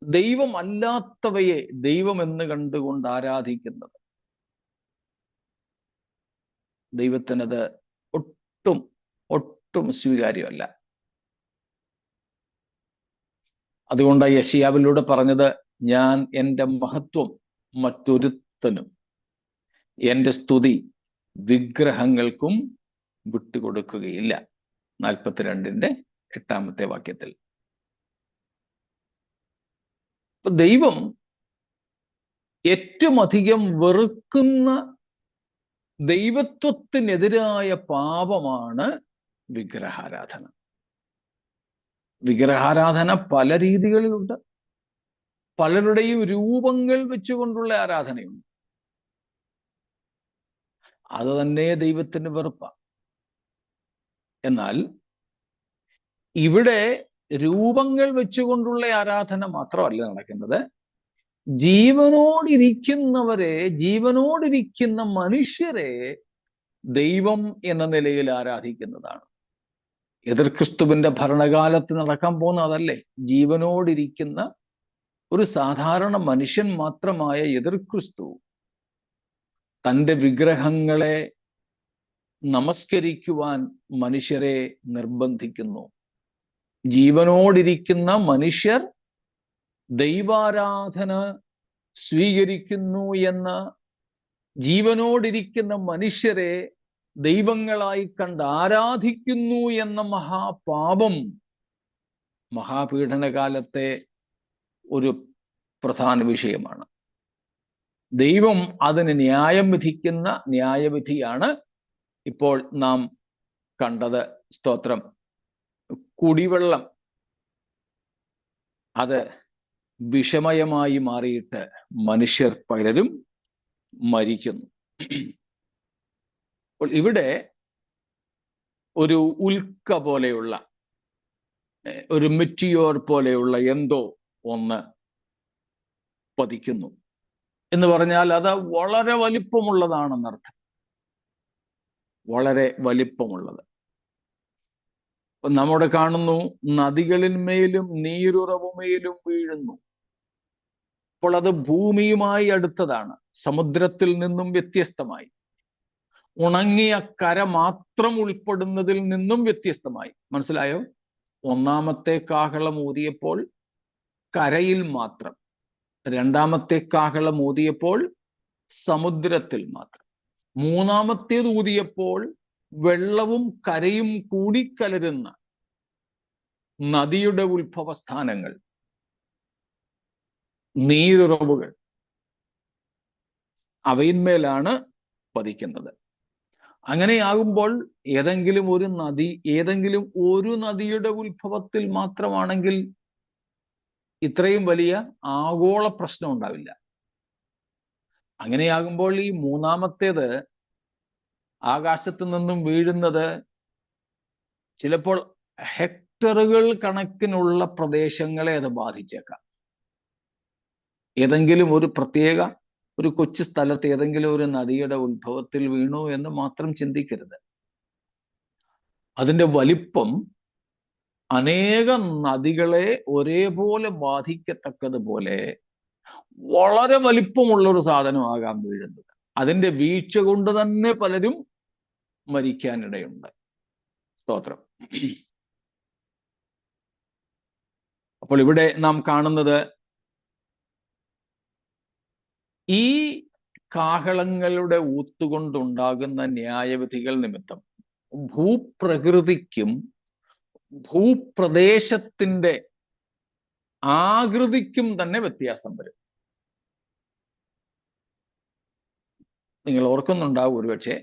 ദൈവം അല്ലാത്തവയെ ദൈവം എന്ന് കണ്ടുകൊണ്ട് ആരാധിക്കുന്നത് ദൈവത്തിനത് ഒട്ടും സ്വീകാര്യമല്ല. അതുകൊണ്ടാണ് യെശയ്യാവിലൂടെ പറഞ്ഞത്, ഞാൻ എൻ്റെ മഹത്വം മറ്റൊരുത്തനും എൻ്റെ സ്തുതി വിഗ്രഹങ്ങൾക്കും വിട്ടുകൊടുക്കുകയില്ല. 42-ന്റെ 8-ാമത്തെ വാക്യത്തിൽ. ദൈവം ഏറ്റവും അധികം വെറുക്കുന്ന ദൈവത്വത്തിനെതിരായ പാപമാണ് വിഗ്രഹാരാധന. വിഗ്രഹാരാധന പല രീതികളിലുണ്ട്. പലരുടെയും രൂപങ്ങൾ വെച്ചുകൊണ്ടുള്ള ആരാധനയുണ്ട്. അത് തന്നെ ദൈവത്തിന് വെറുപ്പാണ്. എന്നാൽ ഇവിടെ രൂപങ്ങൾ വെച്ചുകൊണ്ടുള്ള ആരാധന മാത്രമല്ല നടക്കുന്നത്. ജീവനോടിരിക്കുന്ന മനുഷ്യരെ ദൈവം എന്ന നിലയിൽ ആരാധിക്കുന്നതാണ്. എതിർ ക്രിസ്തുവിന്റെ ഭരണകാലത്ത് നടക്കാൻ പോകുന്ന അതല്ലേ. ജീവനോടിരിക്കുന്ന ഒരു സാധാരണ മനുഷ്യൻ മാത്രമായ എതിർ ക്രിസ്തു തൻ്റെ വിഗ്രഹങ്ങളെ നമസ്കരിക്കുവാൻ മനുഷ്യരെ നിർബന്ധിക്കുന്നു. ജീവനോടിരിക്കുന്ന മനുഷ്യർ ദൈവാരാധന സ്വീകരിക്കുന്നു എന്ന് ജീവനോടിരിക്കുന്ന മനുഷ്യരെ ദൈവങ്ങളായി കണ്ട് ആരാധിക്കുന്നു എന്ന മഹാപാപം മഹാപീഡനകാലത്തെ ഒരു പ്രധാന വിഷയമാണ്. ദൈവം അതിന് ന്യായം വിധിക്കുന്ന ന്യായവിധിയാണ് ഇപ്പോൾ നാം കണ്ടത്. സ്തോത്രം. കുടിവെള്ളം അത് വിഷമയമായി മാറിയിട്ട് മനുഷ്യർ പലരും മരിക്കുന്നു. അപ്പോൾ ഇവിടെ ഒരു ഉൽക്ക പോലെയുള്ള, ഒരു മെറ്റിയോർ പോലെയുള്ള എന്തോ ഒന്ന് പതിക്കുന്നു എന്ന് പറഞ്ഞാൽ അത് വളരെ വലിപ്പമുള്ളതാണെന്നർത്ഥം. വളരെ വലിപ്പമുള്ളത്. നമ്മുടെ കാണുന്നു, നദികളിന്മേലും നീരുറവുമേലും വീഴുന്നു. അപ്പോൾ അത് ഭൂമിയുമായി അടുത്തതാണ്, സമുദ്രത്തിൽ നിന്നും വ്യത്യസ്തമായി, ഉണങ്ങിയ കര മാത്രം ഉൾപ്പെടുന്നതിൽ നിന്നും വ്യത്യസ്തമായി. മനസ്സിലായോ? ഒന്നാമത്തെ കാഹളം ഊതിയപ്പോൾ കരയിൽ മാത്രം, രണ്ടാമത്തെ കാഹളം ഊതിയപ്പോൾ സമുദ്രത്തിൽ മാത്രം, മൂന്നാമത്തേത് ഊതിയപ്പോൾ വെള്ളവും കരയും കൂടിക്കലരുന്ന നദിയുടെ ഉത്ഭവസ്ഥാനങ്ങൾ, നീരുറവുകൾ, അവയിന്മേലാണ് പതിക്കുന്നത്. അങ്ങനെയാകുമ്പോൾ ഏതെങ്കിലും ഒരു നദിയുടെ ഉത്ഭവത്തിൽ മാത്രമാണെങ്കിൽ ഇത്രയും വലിയ ആഗോള പ്രശ്നം ഉണ്ടാവില്ല. അങ്ങനെയാകുമ്പോൾ ഈ മൂന്നാമത്തേത് ആകാശത്ത് നിന്നും വീഴുന്നത് ചിലപ്പോൾ ഹെക്ടറുകൾ കണക്കിനുള്ള പ്രദേശങ്ങളെ അത് ബാധിച്ചേക്കാം. ഏതെങ്കിലും ഒരു പ്രത്യേക ഒരു കൊച്ചു സ്ഥലത്ത് ഏതെങ്കിലും ഒരു നദിയുടെ ഉത്ഭവത്തിൽ വീണു എന്ന് മാത്രം ചിന്തിക്കരുത്. അതിൻ്റെ വലിപ്പം അനേകം നദികളെ ഒരേപോലെ ബാധിക്കത്തക്കതുപോലെ വളരെ വലിപ്പമുള്ള ഒരു സാധനമാകാൻ വീഴുന്നത്. അതിൻ്റെ വീഴ്ച കൊണ്ട് തന്നെ പലരും മരിക്കാനിടയുണ്ട്. സ്തോത്രം. അപ്പോൾ ഇവിടെ നാം കാണുന്നത് ഈ കാഹളങ്ങളുടെ ഊത്തുകൊണ്ടുണ്ടാകുന്ന ന്യായവിധികൾ നിമിത്തം ഭൂപ്രകൃതിക്കും ഭൂപ്രദേശത്തിന്റെ ആകൃതിക്കും തന്നെ വ്യത്യാസം വരും. നിങ്ങൾ ഓർക്കുന്നുണ്ടാവും ഒരുപക്ഷെ,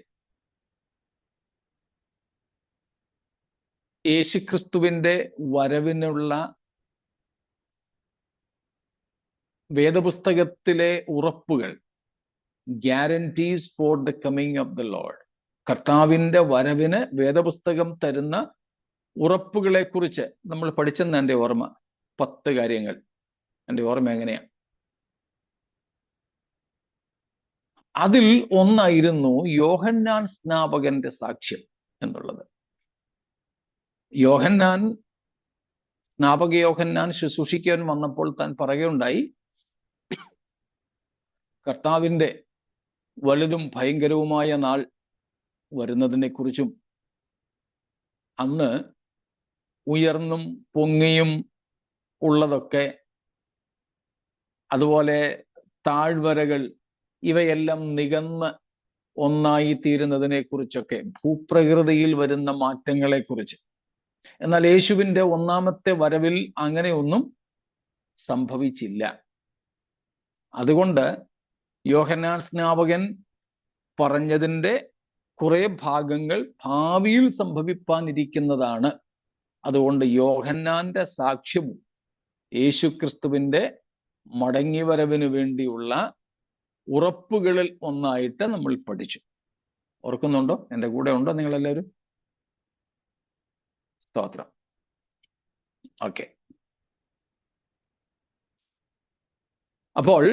യേശുക്രിസ്തുവിന്റെ വരവിനുള്ള വേദപുസ്തകത്തിലെ ഉറപ്പുകൾ, guarantees for the coming of the Lord, കർത്താവിന്റെ വരവിന് വേദപുസ്തകം തരുന്ന ഉറപ്പുകളെ കുറിച്ച് നമ്മൾ പഠിച്ചെന്ന് എൻ്റെ ഓർമ്മ. 10 കാര്യങ്ങൾ എൻ്റെ ഓർമ്മ എങ്ങനെയാ. അതിൽ ഒന്നായിരുന്നു യോഹന്നാൻ സ്നാപകന്റെ സാക്ഷ്യം എന്നുള്ളത്. സ്നാപക യോഹന്നാൻ ശുശ്രൂഷിക്കാൻ വന്നപ്പോൾ താൻ പറയുകയുണ്ടായി, കർത്താവിൻ്റെ വലുതും ഭയങ്കരവുമായ നാൾ വരുന്നതിനെ കുറിച്ചും അന്ന് ഉയർന്നും പൊങ്ങിയും ഉള്ളതൊക്കെ, അതുപോലെ താഴ്വരകൾ, ഇവയെല്ലാം നികന്ന് ഒന്നായി തീരുന്നതിനെ കുറിച്ചൊക്കെ, ഭൂപ്രകൃതിയിൽ വരുന്ന മാറ്റങ്ങളെ കുറിച്ച്. എന്നാൽ യേശുവിൻ്റെ ഒന്നാമത്തെ വരവിൽ അങ്ങനെയൊന്നും സംഭവിച്ചില്ല. അതുകൊണ്ട് യോഹന്നാൻ സ്നാപകൻ പറഞ്ഞതിൻ്റെ കുറെ ഭാഗങ്ങൾ ഭാവിയിൽ സംഭവിപ്പാനിരിക്കുന്നതാണ്. അതുകൊണ്ട് യോഹന്നാന്റെ സാക്ഷ്യവും യേശുക്രിസ്തുവിന്റെ മടങ്ങിവരവിന് വേണ്ടിയുള്ള ഉറപ്പുകളിൽ ഒന്നായിട്ട് നമ്മൾ പഠിച്ചു. ഓർക്കുന്നുണ്ടോ? എൻ്റെ കൂടെ ഉണ്ടോ നിങ്ങളെല്ലാവരും? സ്തോത്രം. ഓക്കെ. അപ്പോൾ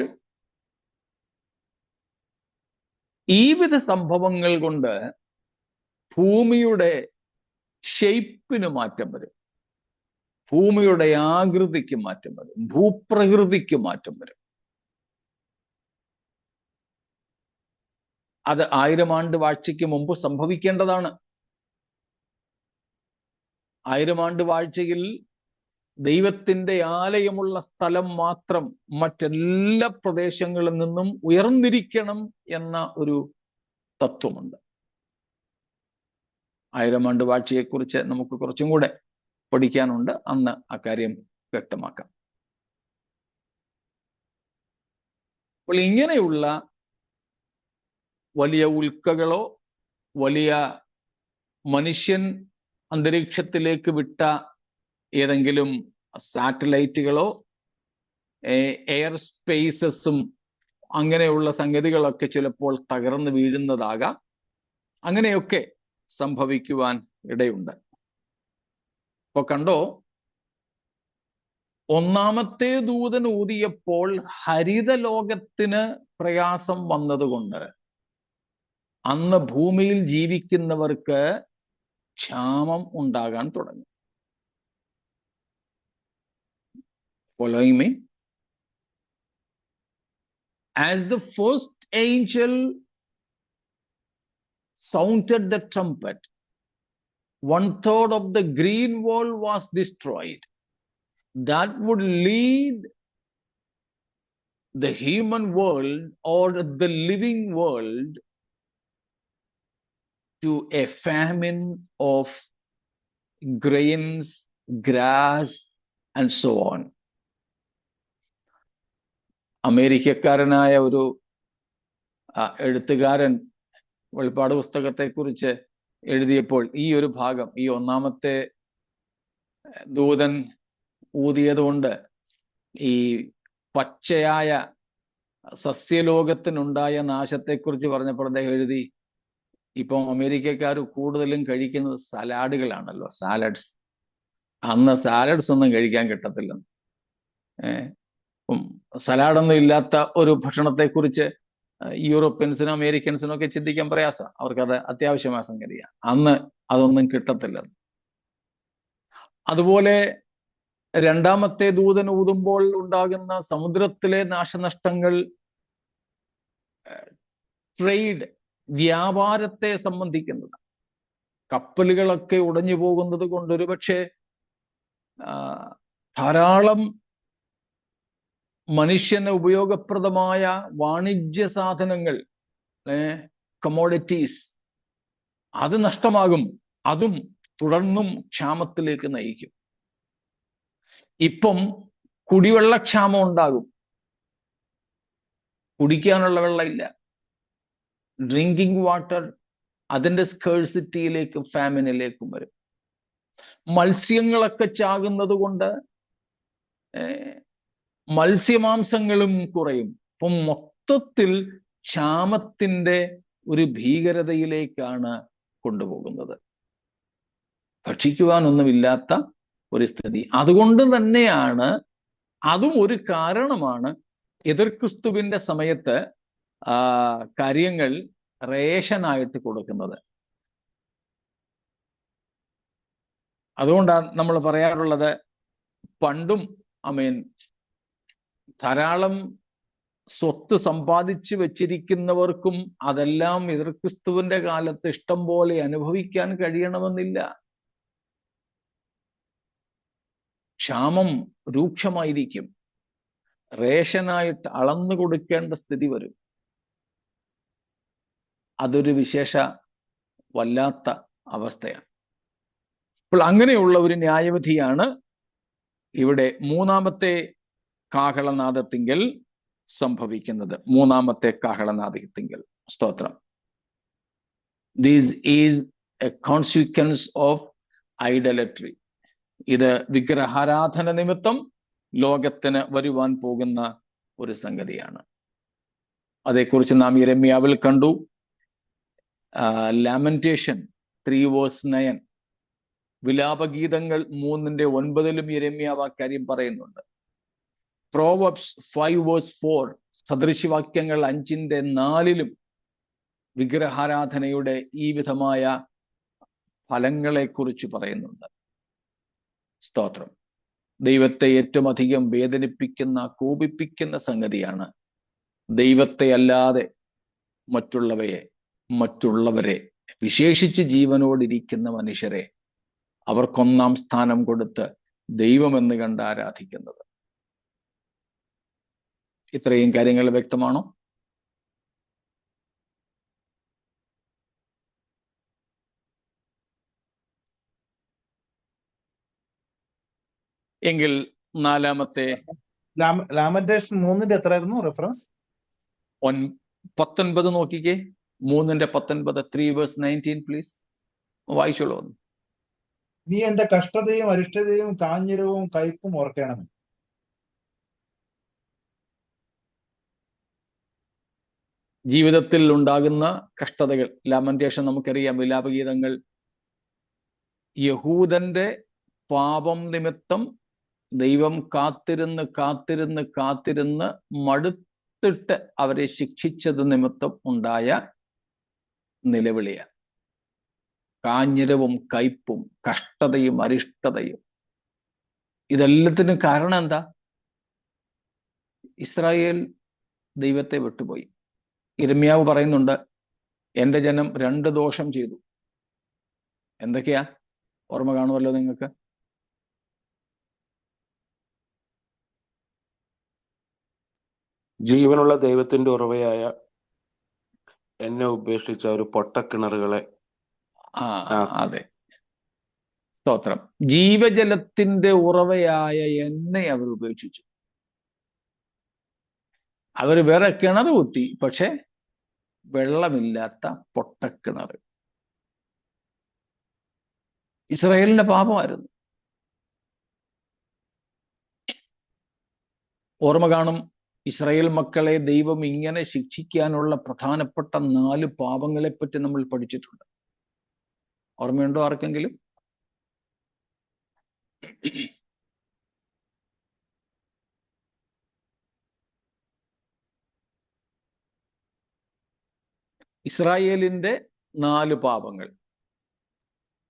ഈ വിധ സംഭവങ്ങൾ കൊണ്ട് ഭൂമിയുടെ ഷെയ്പ്പിന് മാറ്റം വരും, ഭൂമിയുടെ ആകൃതിക്ക് മാറ്റം വരും, ഭൂപ്രകൃതിക്ക് മാറ്റം വരും. അത് 1000 ആണ്ട് വാഴ്ചയ്ക്ക് മുമ്പ് സംഭവിക്കേണ്ടതാണ്. 1000 ആണ്ട് വാഴ്ചയിൽ ദൈവത്തിന്റെ ആലയമുള്ള സ്ഥലം മാത്രം മറ്റെല്ലാ പ്രദേശങ്ങളിൽ നിന്നും ഉയർന്നിരിക്കണം എന്ന ഒരു തത്വമുണ്ട്. 1000 ആണ്ട് വാഴ്ചയെക്കുറിച്ച് നമുക്ക് കുറച്ചും കൂടെ പഠിക്കാനുണ്ട്. അന്ന് അക്കാര്യം വ്യക്തമാക്കാം. അപ്പോൾ ഇങ്ങനെയുള്ള വലിയ ഉൽക്കകളോ വലിയ മനുഷ്യൻ അന്തരീക്ഷത്തിലേക്ക് വിട്ട ഏതെങ്കിലും സാറ്റലൈറ്റുകളോ എയർ സ്പേസസും അങ്ങനെയുള്ള സംഗതികളൊക്കെ ചിലപ്പോൾ തകർന്നു വീഴുന്നതാകാം. അങ്ങനെയൊക്കെ സംഭവിക്കുവാൻ ഇടയുണ്ട്. അപ്പൊ കണ്ടോ, ഒന്നാമത്തെ ദൂതൻ ഊതിയപ്പോൾ ഹരിതലോകത്തിന് പ്രയാസം വന്നതുകൊണ്ട് അന്ന് ഭൂമിയിൽ ജീവിക്കുന്നവർക്ക് ക്ഷാമം ഉണ്ടാകാൻ തുടങ്ങി. Following me? As the first angel sounded the trumpet, 1/3 of the green world was destroyed. That would lead the human world or the living world to a famine of grains, grass, and so on. അമേരിക്കക്കാരനായ ഒരു എഴുത്തുകാരൻ വെളിപ്പാട് പുസ്തകത്തെക്കുറിച്ച് എഴുതിയപ്പോൾ ഈ ഒരു ഭാഗം, ഈ ഒന്നാമത്തെ ദൂതൻ ഊതിയതുകൊണ്ട് ഈ പച്ചയായ സസ്യലോകത്തിനുണ്ടായ നാശത്തെക്കുറിച്ച് പറഞ്ഞപ്പോൾ അദ്ദേഹം എഴുതി, ഇപ്പം അമേരിക്കക്കാർ കൂടുതലും കഴിക്കുന്നത് സലാഡുകളാണല്ലോ, സാലഡ്സ്. അന്ന് സാലഡ്സ് ഒന്നും കഴിക്കാൻ കിട്ടത്തില്ലെന്ന്. സലാഡൊന്നും ഇല്ലാത്ത ഒരു ഭക്ഷണത്തെക്കുറിച്ച് യൂറോപ്യൻസിനും അമേരിക്കൻസിനും ഒക്കെ ചിന്തിക്കാൻ പ്രയാസം. അവർക്കത് അത്യാവശ്യമായ സംഗതിയാണ്. അന്ന് അതൊന്നും കിട്ടത്തില്ല. അതുപോലെ രണ്ടാമത്തെ ദൂതൻ ഊതുമ്പോൾ ഉണ്ടാകുന്ന സമുദ്രത്തിലെ നാശനഷ്ടങ്ങൾ ട്രേഡ്, വ്യാപാരത്തെ സംബന്ധിക്കുന്നത്. കപ്പലുകളൊക്കെ ഉടഞ്ഞു പോകുന്നത് കൊണ്ട് ഒരുപക്ഷെ ധാരാളം മനുഷ്യന് ഉപയോഗപ്രദമായ വാണിജ്യ സാധനങ്ങൾ, കമോഡിറ്റീസ്, അത് നഷ്ടമാകും. അതും തുടർന്നും ക്ഷാമത്തിലേക്ക് നയിക്കും. ഇപ്പം കുടിവെള്ളക്ഷാമം ഉണ്ടാകും. കുടിക്കാനുള്ള വെള്ളമില്ല. ഡ്രിങ്കിങ് വാട്ടർ അതിൻ്റെ സ്കേഴ്സിറ്റിയിലേക്കും ഫാമിനിലേക്കും വരും. മത്സ്യങ്ങളൊക്കെ ചാകുന്നത് കൊണ്ട് മത്സ്യമാംസങ്ങളും കുറയും. അപ്പം മൊത്തത്തിൽ ക്ഷാമത്തിൻ്റെ ഒരു ഭീകരതയിലേക്കാണ് കൊണ്ടുപോകുന്നത്. ഭക്ഷിക്കുവാനൊന്നുമില്ലാത്ത ഒരു സ്ഥിതി. അതുകൊണ്ട് തന്നെയാണ്, അതും ഒരു കാരണമാണ് എതിർക്രിസ്തുവിൻ്റെ സമയത്ത് കാര്യങ്ങൾ റേഷനായിട്ട് കൊടുക്കുന്നത്. അതുകൊണ്ടാണ് നമ്മൾ പറയാറുള്ളത്, പണ്ടും ധാരാളം സ്വത്ത് സമ്പാദിച്ചു വെച്ചിരിക്കുന്നവർക്കും അതെല്ലാം എതിർക്രിസ്തുവിന്റെ കാലത്ത് ഇഷ്ടം പോലെ അനുഭവിക്കാൻ കഴിയണമെന്നില്ല. ക്ഷാമം രൂക്ഷമായിരിക്കും. റേഷനായിട്ട് അളന്നു കൊടുക്കേണ്ട സ്ഥിതി വരും. അതൊരു വിശേഷ വല്ലാത്ത അവസ്ഥയാണ്. അപ്പോൾ അങ്ങനെയുള്ള ഒരു ന്യായവിധിയാണ് ഇവിടെ മൂന്നാമത്തെ കാഹളനാദത്തിങ്കൽ സംഭവിക്കുന്നത്. മൂന്നാമത്തെ കാഹളനാദത്തിങ്കൽ. സ്തോത്രം. This is A consequence of idolatry. ഇത് വിഗ്രഹാരാധന നിമിത്തം ലോകത്തിന് വരുവാൻ പോകുന്ന ഒരു സംഗതിയാണ്. അതേക്കുറിച്ച് നാം യിരെമ്യാവിൽ കണ്ടു. ലാമെന്റേഷൻ 3:9, വിലാപഗീതങ്ങൾ 3:9 യിരെമ്യാവ് ആ കാര്യം പറയുന്നുണ്ട്. പ്രോവർബ്സ് 5:4, സദൃശവാക്യങ്ങൾ 5:4 വിഗ്രഹാരാധനയുടെ ഈ വിധമായ ഫലങ്ങളെക്കുറിച്ച് പറയുന്നുണ്ട്. സ്തോത്രം. ദൈവത്തെ ഏറ്റവും അധികം വേദനിപ്പിക്കുന്ന, കോപിപ്പിക്കുന്ന സംഗതിയാണ് ദൈവത്തെ അല്ലാതെ മറ്റുള്ളവയെ മറ്റുള്ളവരെ, വിശേഷിച്ച് ജീവനോടിരിക്കുന്ന മനുഷ്യരെ അവർക്കൊന്നാം സ്ഥാനം കൊടുത്ത് ദൈവമെന്ന് കണ്ട് ആരാധിക്കുന്നത്. ഇത്രയും കാര്യങ്ങൾ വ്യക്തമാണോ? എങ്കിൽ നാലാമത്തെ ലാമെന്റേഷൻ 3-ന്റെ എത്രയായിരുന്നു റെഫറൻസ്? 19 നോക്കിക്കേ. 3:19, 3:19 പ്ലീസ്, വായിച്ചോളൂ. നീ എന്റെ കഷ്ടതയും അരിഷ്ടതയും കാഞ്ഞിരവും കയ്പും ഓർക്കണമേ. ജീവിതത്തിൽ ഉണ്ടാകുന്ന കഷ്ടതകൾ, ലാമന്റേഷൻ നമുക്കറിയാം, വിലാപഗീതങ്ങൾ യഹൂദന്റെ പാപം നിമിത്തം ദൈവം കാത്തിരുന്ന് കാത്തിരുന്ന് കാത്തിരുന്ന് മടുത്തിട്ട് അവരെ ശിക്ഷിച്ചത് നിമിത്തം ഉണ്ടായ നിലവിളിയാണ്. കാഞ്ഞിരവും കയ്പും കഷ്ടതയും അരിഷ്ടതയും. ഇതെല്ലാത്തിനും കാരണം എന്താ? ഇസ്രായേൽ ദൈവത്തെ വിട്ടുപോയി. യിരെമ്യാവ് പറയുന്നുണ്ട്, എൻ്റെ ജനം 2 ദോഷം ചെയ്തു. എന്തൊക്കെയാ? ഓർമ്മ കാണുമല്ലോ നിങ്ങൾക്ക്. ജീവനുള്ള ദൈവത്തിന്റെ ഉറവയായ എന്നെ ഉപേക്ഷിച്ച ഒരു പൊട്ടക്കിണറുകളെ. അതെ, സ്തോത്രം. ജീവജലത്തിന്റെ ഉറവയായ എന്നെ അവർ ഉപേക്ഷിച്ചു. അവർ വേറെ കിണർ കുത്തി, പക്ഷെ വെള്ളമില്ലാത്ത പൊട്ടക്കിണർ. ഇസ്രായേലിന്റെ പാപമായിരുന്നു. ഓർമ്മ കാണും, ഇസ്രായേൽ മക്കളെ ദൈവം ഇങ്ങനെ ശിക്ഷിക്കാനുള്ള പ്രധാനപ്പെട്ട 4 പാപങ്ങളെപ്പറ്റി നമ്മൾ പഠിച്ചിട്ടുണ്ട്. ഓർമ്മയുണ്ടോ ആർക്കെങ്കിലും? ഇസ്രായേലിന്റെ 4 പാപങ്ങൾ.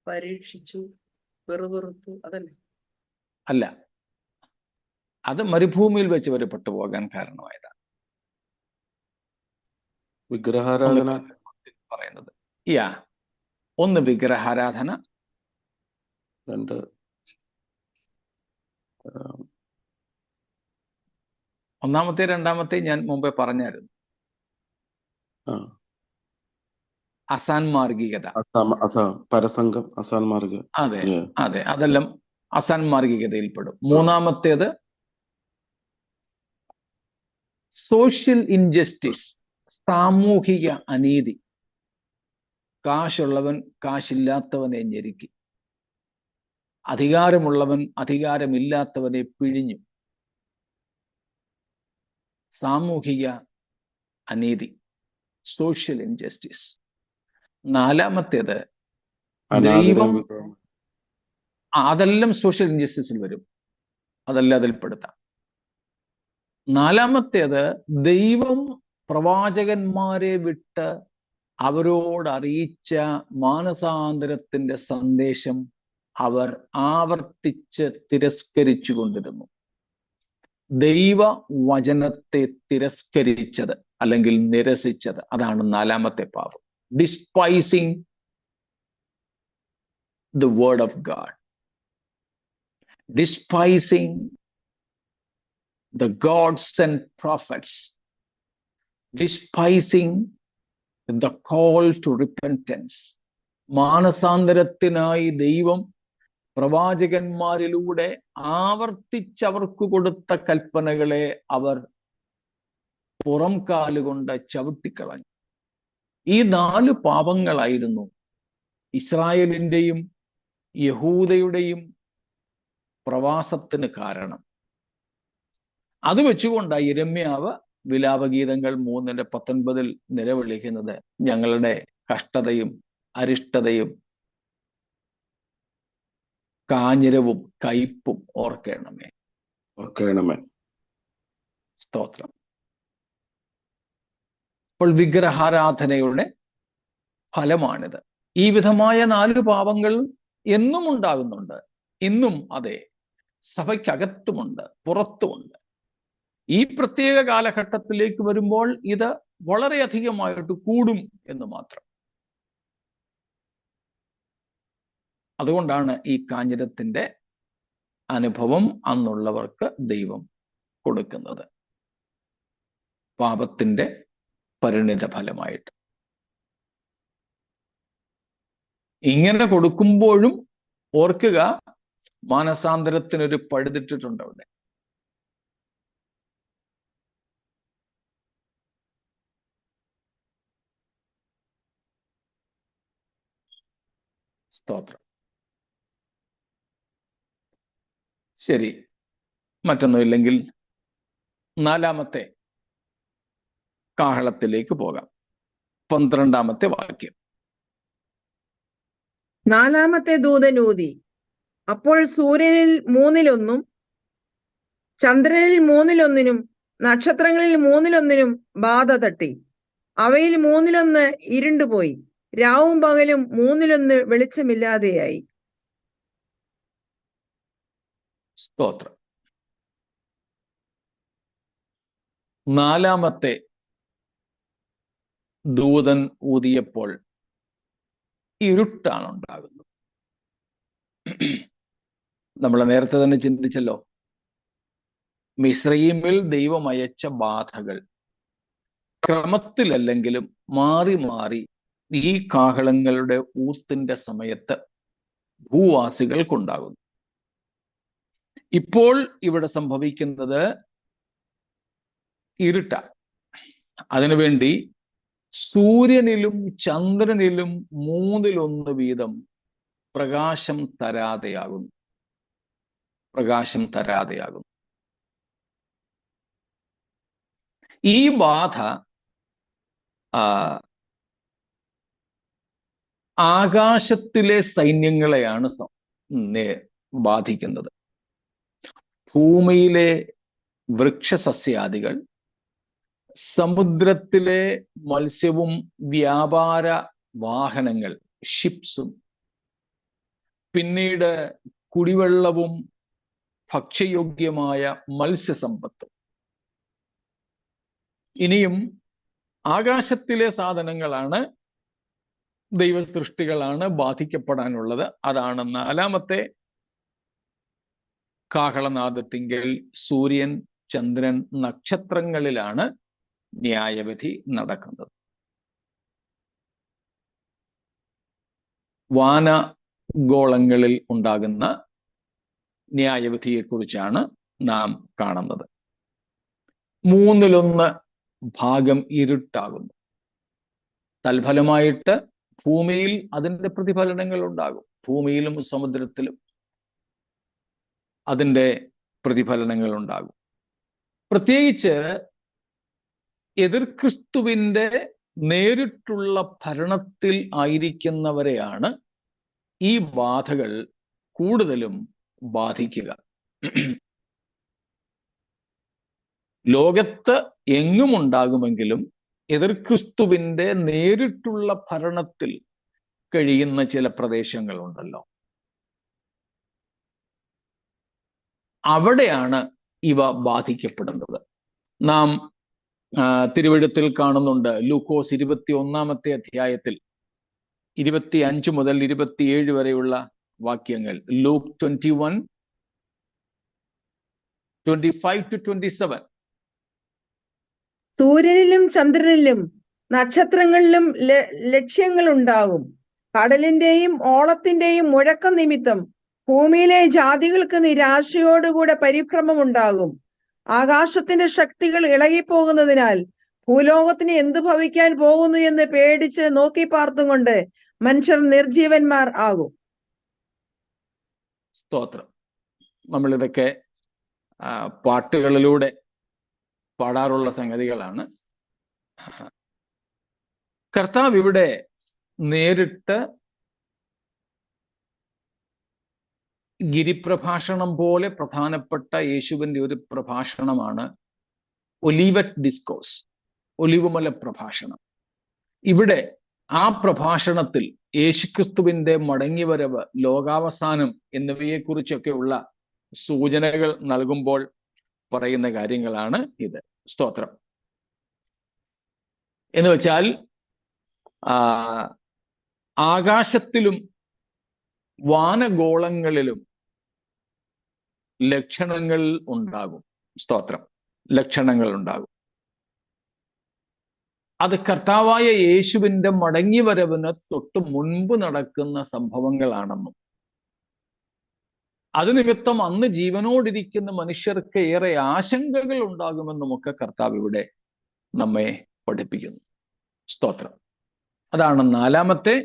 പരീക്ഷിച്ചു, വെറുതെറുത്തു, അതല്ലേ? അല്ല, അത് മരുഭൂമിയിൽ വെച്ച് അവർ പെട്ടുപോകാൻ കാരണമായതാണ്. വിഗ്രഹാരാധന പറയുന്നത്. ഒന്ന് വിഗ്രഹാരാധന, 2 ഒന്നാമത്തെ രണ്ടാമത്തെ ഞാൻ മുമ്പേ പറഞ്ഞായിരുന്നു. അസാൻമാർഗികത, പരസംഗം, അസാൻമാർഗ. അതെ അതെ, അതെല്ലാം അസാൻമാർഗികതയിൽപ്പെടും. മൂന്നാമത്തേത് സോഷ്യൽ ഇൻജസ്റ്റിസ്, സാമൂഹിക അനീതി. കാശുള്ളവൻ കാശില്ലാത്തവനെ ഞെരുക്കി, അധികാരമുള്ളവൻ അധികാരമില്ലാത്തവനെ പിഴിഞ്ഞു. സാമൂഹിക അനീതി, സോഷ്യൽ ഇൻജസ്റ്റിസ്. നാലാമത്തേത് ദൈവം. അതെല്ലാം സോഷ്യൽ ഇൻജസ്റ്റിസിൽ വരും, അതെല്ലാം അതിൽപ്പെടുത്താം. നാലാമത്തേത് ദൈവം പ്രവാചകന്മാരെ വിട്ട് അവരോട് അറിയിച്ച മാനസാന്തരത്തിന്റെ സന്ദേശം അവർ ആവർത്തിച്ച് തിരസ്കരിച്ചു കൊണ്ടിരുന്നു. ദൈവ വചനത്തെ തിരസ്കരിച്ചത് അല്ലെങ്കിൽ നിരസിച്ചത്, അതാണ് നാലാമത്തെ പാപം. Despising the word of God, despising the God-sent prophets, despising the call to repentance. മാനസാന്തരത്തിനായി ദൈവം പ്രവാചകന്മാരിലൂടെ ആവർത്തിച്ചവർക്ക് കൊടുത്ത കൽപ്പനകളെ അവർ പുറം കാലുകൊണ്ട് ചവിട്ടിക്കളഞ്ഞു. ഈ 4 പാപങ്ങളായിരുന്നു ഇസ്രായേലിന്റെയും യഹൂദയുടെയും പ്രവാസത്തിന് കാരണം. അത് വെച്ചുകൊണ്ടാണ് യിരെമ്യാവ് വിലാപഗീതങ്ങൾ 3:19 നിലവിളിക്കുന്നത്, ഞങ്ങളുടെ കഷ്ടതയും അരിഷ്ടതയും കാഞ്ഞിരവും കയ്പും ഓർക്കണമേ. സ്തോത്രം. അപ്പോൾ വിഗ്രഹാരാധനയുടെ ഫലമാണിത്. ഈ വിധമായ 4 പാപങ്ങൾ എന്നും ഉണ്ടാകുന്നുണ്ട്. ഇന്നും അതെ, സഭയ്ക്കകത്തുമുണ്ട്, പുറത്തുമുണ്ട്. ഈ പ്രത്യേക കാലഘട്ടത്തിലേക്ക് വരുമ്പോൾ ഇത് വളരെയധികമായിട്ട് കൂടും എന്ന് മാത്രം. അതുകൊണ്ടാണ് ഈ കാഞ്ഞിരത്തിന്റെ അനുഭവം അന്നുള്ളവർക്ക് ദൈവം കൊടുക്കുന്നത്, പാപത്തിന്റെ പരിണിത ഫലമായിട്ട്. ഇങ്ങനെ കൊടുക്കുമ്പോഴും ഓർക്കുക, മാനസാന്തരത്തിനൊരു പഴുതിട്ടിട്ടുണ്ട് അവിടെ. സ്തോത്രം. ശരി, മറ്റൊന്നുമില്ലെങ്കിൽ 4-ാമത്തെ കാഹളത്തിലേക്ക് പോകാം. 12-ാമത്തെ വാക്യം. 4-ാമത്തെ ദൂതൻ ഊതി, അപ്പോൾ സൂര്യനിൽ 1/3, ചന്ദ്രനിൽ 1/3, നക്ഷത്രങ്ങളിൽ 1/3 ബാധ തട്ടി. അവയിൽ 1/3 ഇരുണ്ടുപോയി, രാവും പകലും 1/3 വെളിച്ചമില്ലാതെയായി. സ്തോത്രം. 4-ാമത്തെ ദൂതൻ ഊതിയപ്പോൾ ഇരുട്ടാണ് ഉണ്ടാകുന്നത്. നമ്മൾ നേരത്തെ തന്നെ ചിന്തിച്ചല്ലോ, മിസ്രയീമിൽ ദൈവം അയച്ച ബാധകൾ ക്രമത്തിലല്ലെങ്കിലും മാറി മാറി ഈ കാഹളങ്ങളുടെ ഊത്തിന്റെ സമയത്ത് ഭൂവാസികൾക്കുണ്ടാകുന്നു. ഇപ്പോൾ ഇവിടെ സംഭവിക്കുന്നത് ഇരുട്ടാണ്. അതിനുവേണ്ടി സൂര്യനിലും ചന്ദ്രനിലും 1/3 വീതം പ്രകാശം തരാതെയാകുന്നു. ഈ ബാധ ആകാശത്തിലെ സൈന്യങ്ങളെയാണ് ബാധിക്കുന്നത്. ഭൂമിയിലെ വൃക്ഷസസ്യാദികൾ, സമുദ്രത്തിലെ മത്സ്യവും വ്യാപാര വാഹനങ്ങൾ, ഷിപ്സും, പിന്നീട് കുടിവെള്ളവും ഭക്ഷ്യയോഗ്യമായ മത്സ്യസമ്പത്തും, ഇനിയും ആകാശത്തിലെ സാധനങ്ങളാണ്, ദൈവസൃഷ്ടികളാണ് ബാധിക്കപ്പെടാനുള്ളത്. അതാണ് 4-ാമത്തെ കാഹളനാദത്തിങ്കൽ സൂര്യൻ, ചന്ദ്രൻ, നക്ഷത്രങ്ങളിലാണ് ന്യായവിധി നടക്കുന്നത്. വാനഗോളങ്ങളിൽ ഉണ്ടാകുന്ന ന്യായവിധിയെക്കുറിച്ചാണ് നാം കാണുന്നത്. 1/3 ഭാഗം ഇരുട്ടാകുന്നു. തൽഫലമായിട്ട് ഭൂമിയിൽ അതിൻ്റെ പ്രതിഫലനങ്ങൾ ഉണ്ടാകും. ഭൂമിയിലും സമുദ്രത്തിലും അതിൻ്റെ പ്രതിഫലനങ്ങൾ ഉണ്ടാകും. പ്രത്യേകിച്ച് എതിർക്രിസ്തുവിൻ്റെ നേരിട്ടുള്ള ഭരണത്തിൽ ആയിരിക്കുന്നവരെയാണ് ഈ ബാധകൾ കൂടുതലും ബാധിക്കുക. ലോകത്ത് എങ്ങും ഉണ്ടാകുമെങ്കിലും എതിർക്രിസ്തുവിൻ്റെ നേരിട്ടുള്ള ഭരണത്തിൽ കഴിയുന്ന ചില പ്രദേശങ്ങളുണ്ടല്ലോ, അവിടെയാണ് ഇവ ബാധിക്കപ്പെടുന്നത്. നാം തിരുവെഴുത്തിൽ കാണുന്നുണ്ട്. ലൂക്കോസ് 21-ാമത്തെ അധ്യായത്തിൽ 25 മുതൽ 27 വരെയുള്ള വാക്യങ്ങൾ. ലൂക്ക് 21, 25-27. സൂര്യനിലും ചന്ദ്രനിലും നക്ഷത്രങ്ങളിലും ലക്ഷ്യങ്ങൾ ഉണ്ടാകും. കടലിന്റെയും ഓളത്തിന്റെയും മുഴക്കം നിമിത്തം ഭൂമിയിലെ ജാതികൾക്ക് നിരാശയോടുകൂടെ പരിഭ്രമം ഉണ്ടാകും. ആകാശത്തിന്റെ ശക്തികൾ ഇളകിപ്പോകുന്നതിനാൽ ഭൂലോകത്തിന് എന്തു ഭവിക്കാൻ പോകുന്നു എന്ന് പേടിച്ച് നോക്കി പാർത്തുകൊണ്ട് മനുഷ്യർ നിർജീവന്മാർ ആകും. സ്തോത്രം. നമ്മളിതൊക്കെ പാട്ടുകളിലൂടെ പാടാറുള്ള സംഗതികളാണ്. കർത്താവ് ഇവിടെ നേരിട്ട് ഗിരിപ്രഭാഷണം പോലെ പ്രധാനപ്പെട്ട യേശുവിൻ്റെ ഒരു പ്രഭാഷണമാണ് ഒലീവറ്റ് ഡിസ്കോസ്, ഒലിവുമല പ്രഭാഷണം. ഇവിടെ ആ പ്രഭാഷണത്തിൽ യേശുക്രിസ്തുവിൻ്റെ മടങ്ങിവരവ്, ലോകാവസാനം എന്നിവയെക്കുറിച്ചൊക്കെയുള്ള സൂചനകൾ നൽകുമ്പോൾ പറയുന്ന കാര്യങ്ങളാണ് ഇത്. സ്തോത്രം. എന്ന് വെച്ചാൽ ആകാശത്തിലും വാനഗോളങ്ങളിലും ലക്ഷണങ്ങൾ ഉണ്ടാകും. സ്തോത്രം. ലക്ഷണങ്ങൾ ഉണ്ടാകും. അത് കർത്താവായ യേശുവിന്റെ മടങ്ങിവരവിന് തൊട്ട് മുൻപ് നടക്കുന്ന സംഭവങ്ങളാണെന്നും അത് നിമിത്തം അന്ന് ജീവനോടിരിക്കുന്ന മനുഷ്യർക്ക് ഏറെ ആശങ്കകൾ ഉണ്ടാകുമെന്നുമൊക്കെ കർത്താവ് ഇവിടെ നമ്മെ പഠിപ്പിക്കുന്നു. സ്തോത്രം. അതാണ് നാലാമത്തെ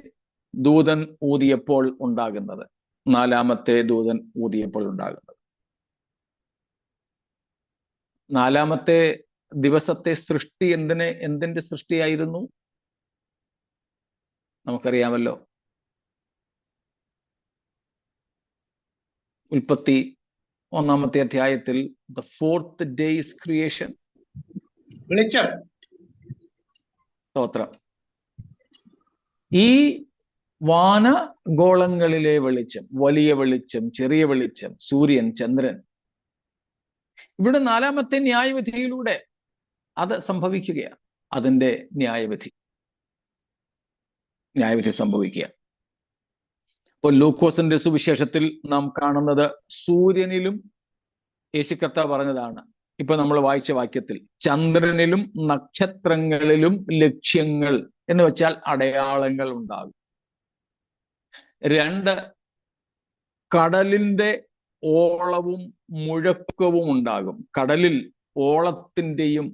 ദൂതൻ ഊതിയപ്പോൾ ഉണ്ടാകുന്നത്. നാലാമത്തെ ദൂതൻ ഊതിയപ്പോൾ ഉണ്ടാകുന്നത്. നാലാമത്തെ ദിവസത്തെ സൃഷ്ടി എന്തിന്റെ സൃഷ്ടിയായിരുന്നു? നമുക്കറിയാമല്ലോ. ഉൽപ്പത്തി 1-ാമത്തെ അധ്യായത്തിൽ the fourth day's creation. വെളിച്ചം. സ്തോത്രം. ഈ വാനഗോളങ്ങളിലെ വെളിച്ചം, വലിയ വെളിച്ചം, ചെറിയ വെളിച്ചം, സൂര്യൻ, ചന്ദ്രൻ, ഇവിടെ നാലാമത്തെ ന്യായവിധിയിലൂടെ അത് സംഭവിക്കുകയാണ്. അതിന്റെ ന്യായവിധി സംഭവിക്കുക. ഇപ്പോൾ ലൂക്കോസിന്റെ സുവിശേഷത്തിൽ നാം കാണുന്നത് സൂര്യനിലും യേശു കർത്താവ് പറഞ്ഞതാണ്. ഇപ്പൊ നമ്മൾ വായിച്ച വാക്യത്തിൽ ചന്ദ്രനിലും നക്ഷത്രങ്ങളിലും ലക്ഷ്യങ്ങൾ എന്ന് വെച്ചാൽ അടയാളങ്ങൾ ഉണ്ടാകും. 2, കടലിന്റെ ഓളവും മുഴക്കവും ഉണ്ടാകും. കടലിൽ ഓളത്തിന്റെയും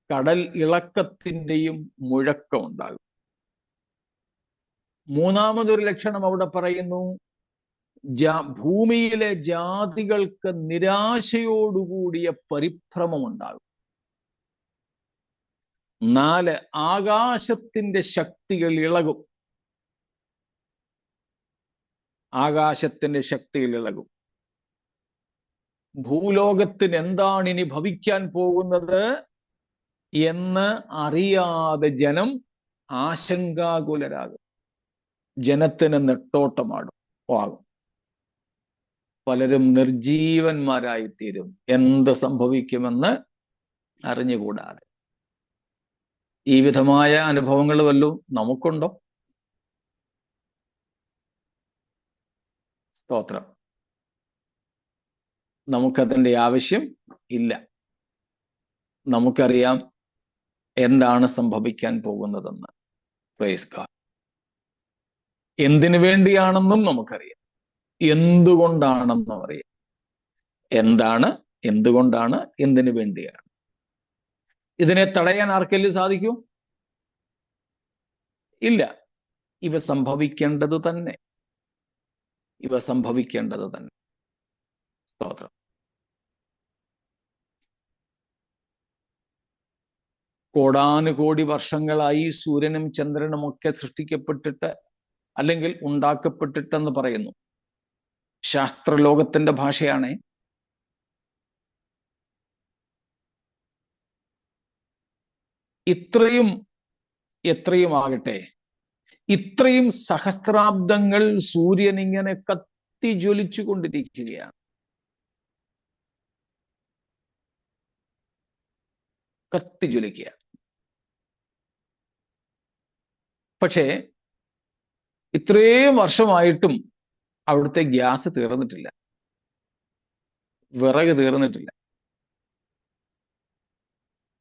കടൽ ഇളക്കത്തിന്റെയും മുഴക്കം ഉണ്ടാകും. 3-മതൊരു ലക്ഷണം അവിടെ പറയുന്നു, ഭൂമിയിലെ ജാതികൾക്ക് നിരാശയോടുകൂടിയ പരിഭ്രമം ഉണ്ടാകും. 4, ആകാശത്തിന്റെ ശക്തികൾ ഇളകും. ആകാശത്തിന്റെ ശക്തികൾ ഇളകും. ഭൂലോകത്തിന് എന്താണ് ഇനി ഭവിക്കാൻ പോകുന്നത് എന്ന് അറിയാതെ ജനം ആശങ്കാകുലരാകും. ജനത്തിന് നെട്ടോട്ടമാകും. പലരും നിർജീവന്മാരായിത്തീരും. എന്ത് സംഭവിക്കുമെന്ന് അറിഞ്ഞുകൂടാതെ. ഈ വിധമായ അനുഭവങ്ങൾ വല്ലതും നമുക്കുണ്ടോ? സ്തോത്രം. നമുക്കതിൻ്റെ ആവശ്യം ഇല്ല. നമുക്കറിയാം എന്താണ് സംഭവിക്കാൻ പോകുന്നതെന്ന്. Praise God. എന്തിനു വേണ്ടിയാണെന്നും നമുക്കറിയാം. എന്തുകൊണ്ടാണെന്നും അറിയാം. എന്താണ്, എന്തുകൊണ്ടാണ്, എന്തിനു വേണ്ടിയാണ്. ഇതിനെ തടയാൻ ആർക്കെങ്കിലും സാധിക്കും? ഇല്ല. ഇവ സംഭവിക്കേണ്ടത് തന്നെ. സ്തോത്രം. കോടാനുകോടി വർഷങ്ങളായി സൂര്യനും ചന്ദ്രനും ഒക്കെ സൃഷ്ടിക്കപ്പെട്ടിട്ട് അല്ലെങ്കിൽ ഉണ്ടാക്കപ്പെട്ടിട്ടെന്ന് പറയുന്നു. ശാസ്ത്രലോകത്തിന്റെ ഭാഷയാണ്. എത്രയും ആകട്ടെ, ഇത്രയും സഹസ്രാബ്ദങ്ങൾ സൂര്യൻ ഇങ്ങനെ കത്തിജ്വലിച്ചു കൊണ്ടിരിക്കുകയാണ്. കത്തിജ്വലിക്കുക. പക്ഷേ ഇത്രയും വർഷമായിട്ടും അവിടുത്തെ ഗ്യാസ് തീർന്നിട്ടില്ല, വിറക് തീർന്നിട്ടില്ല.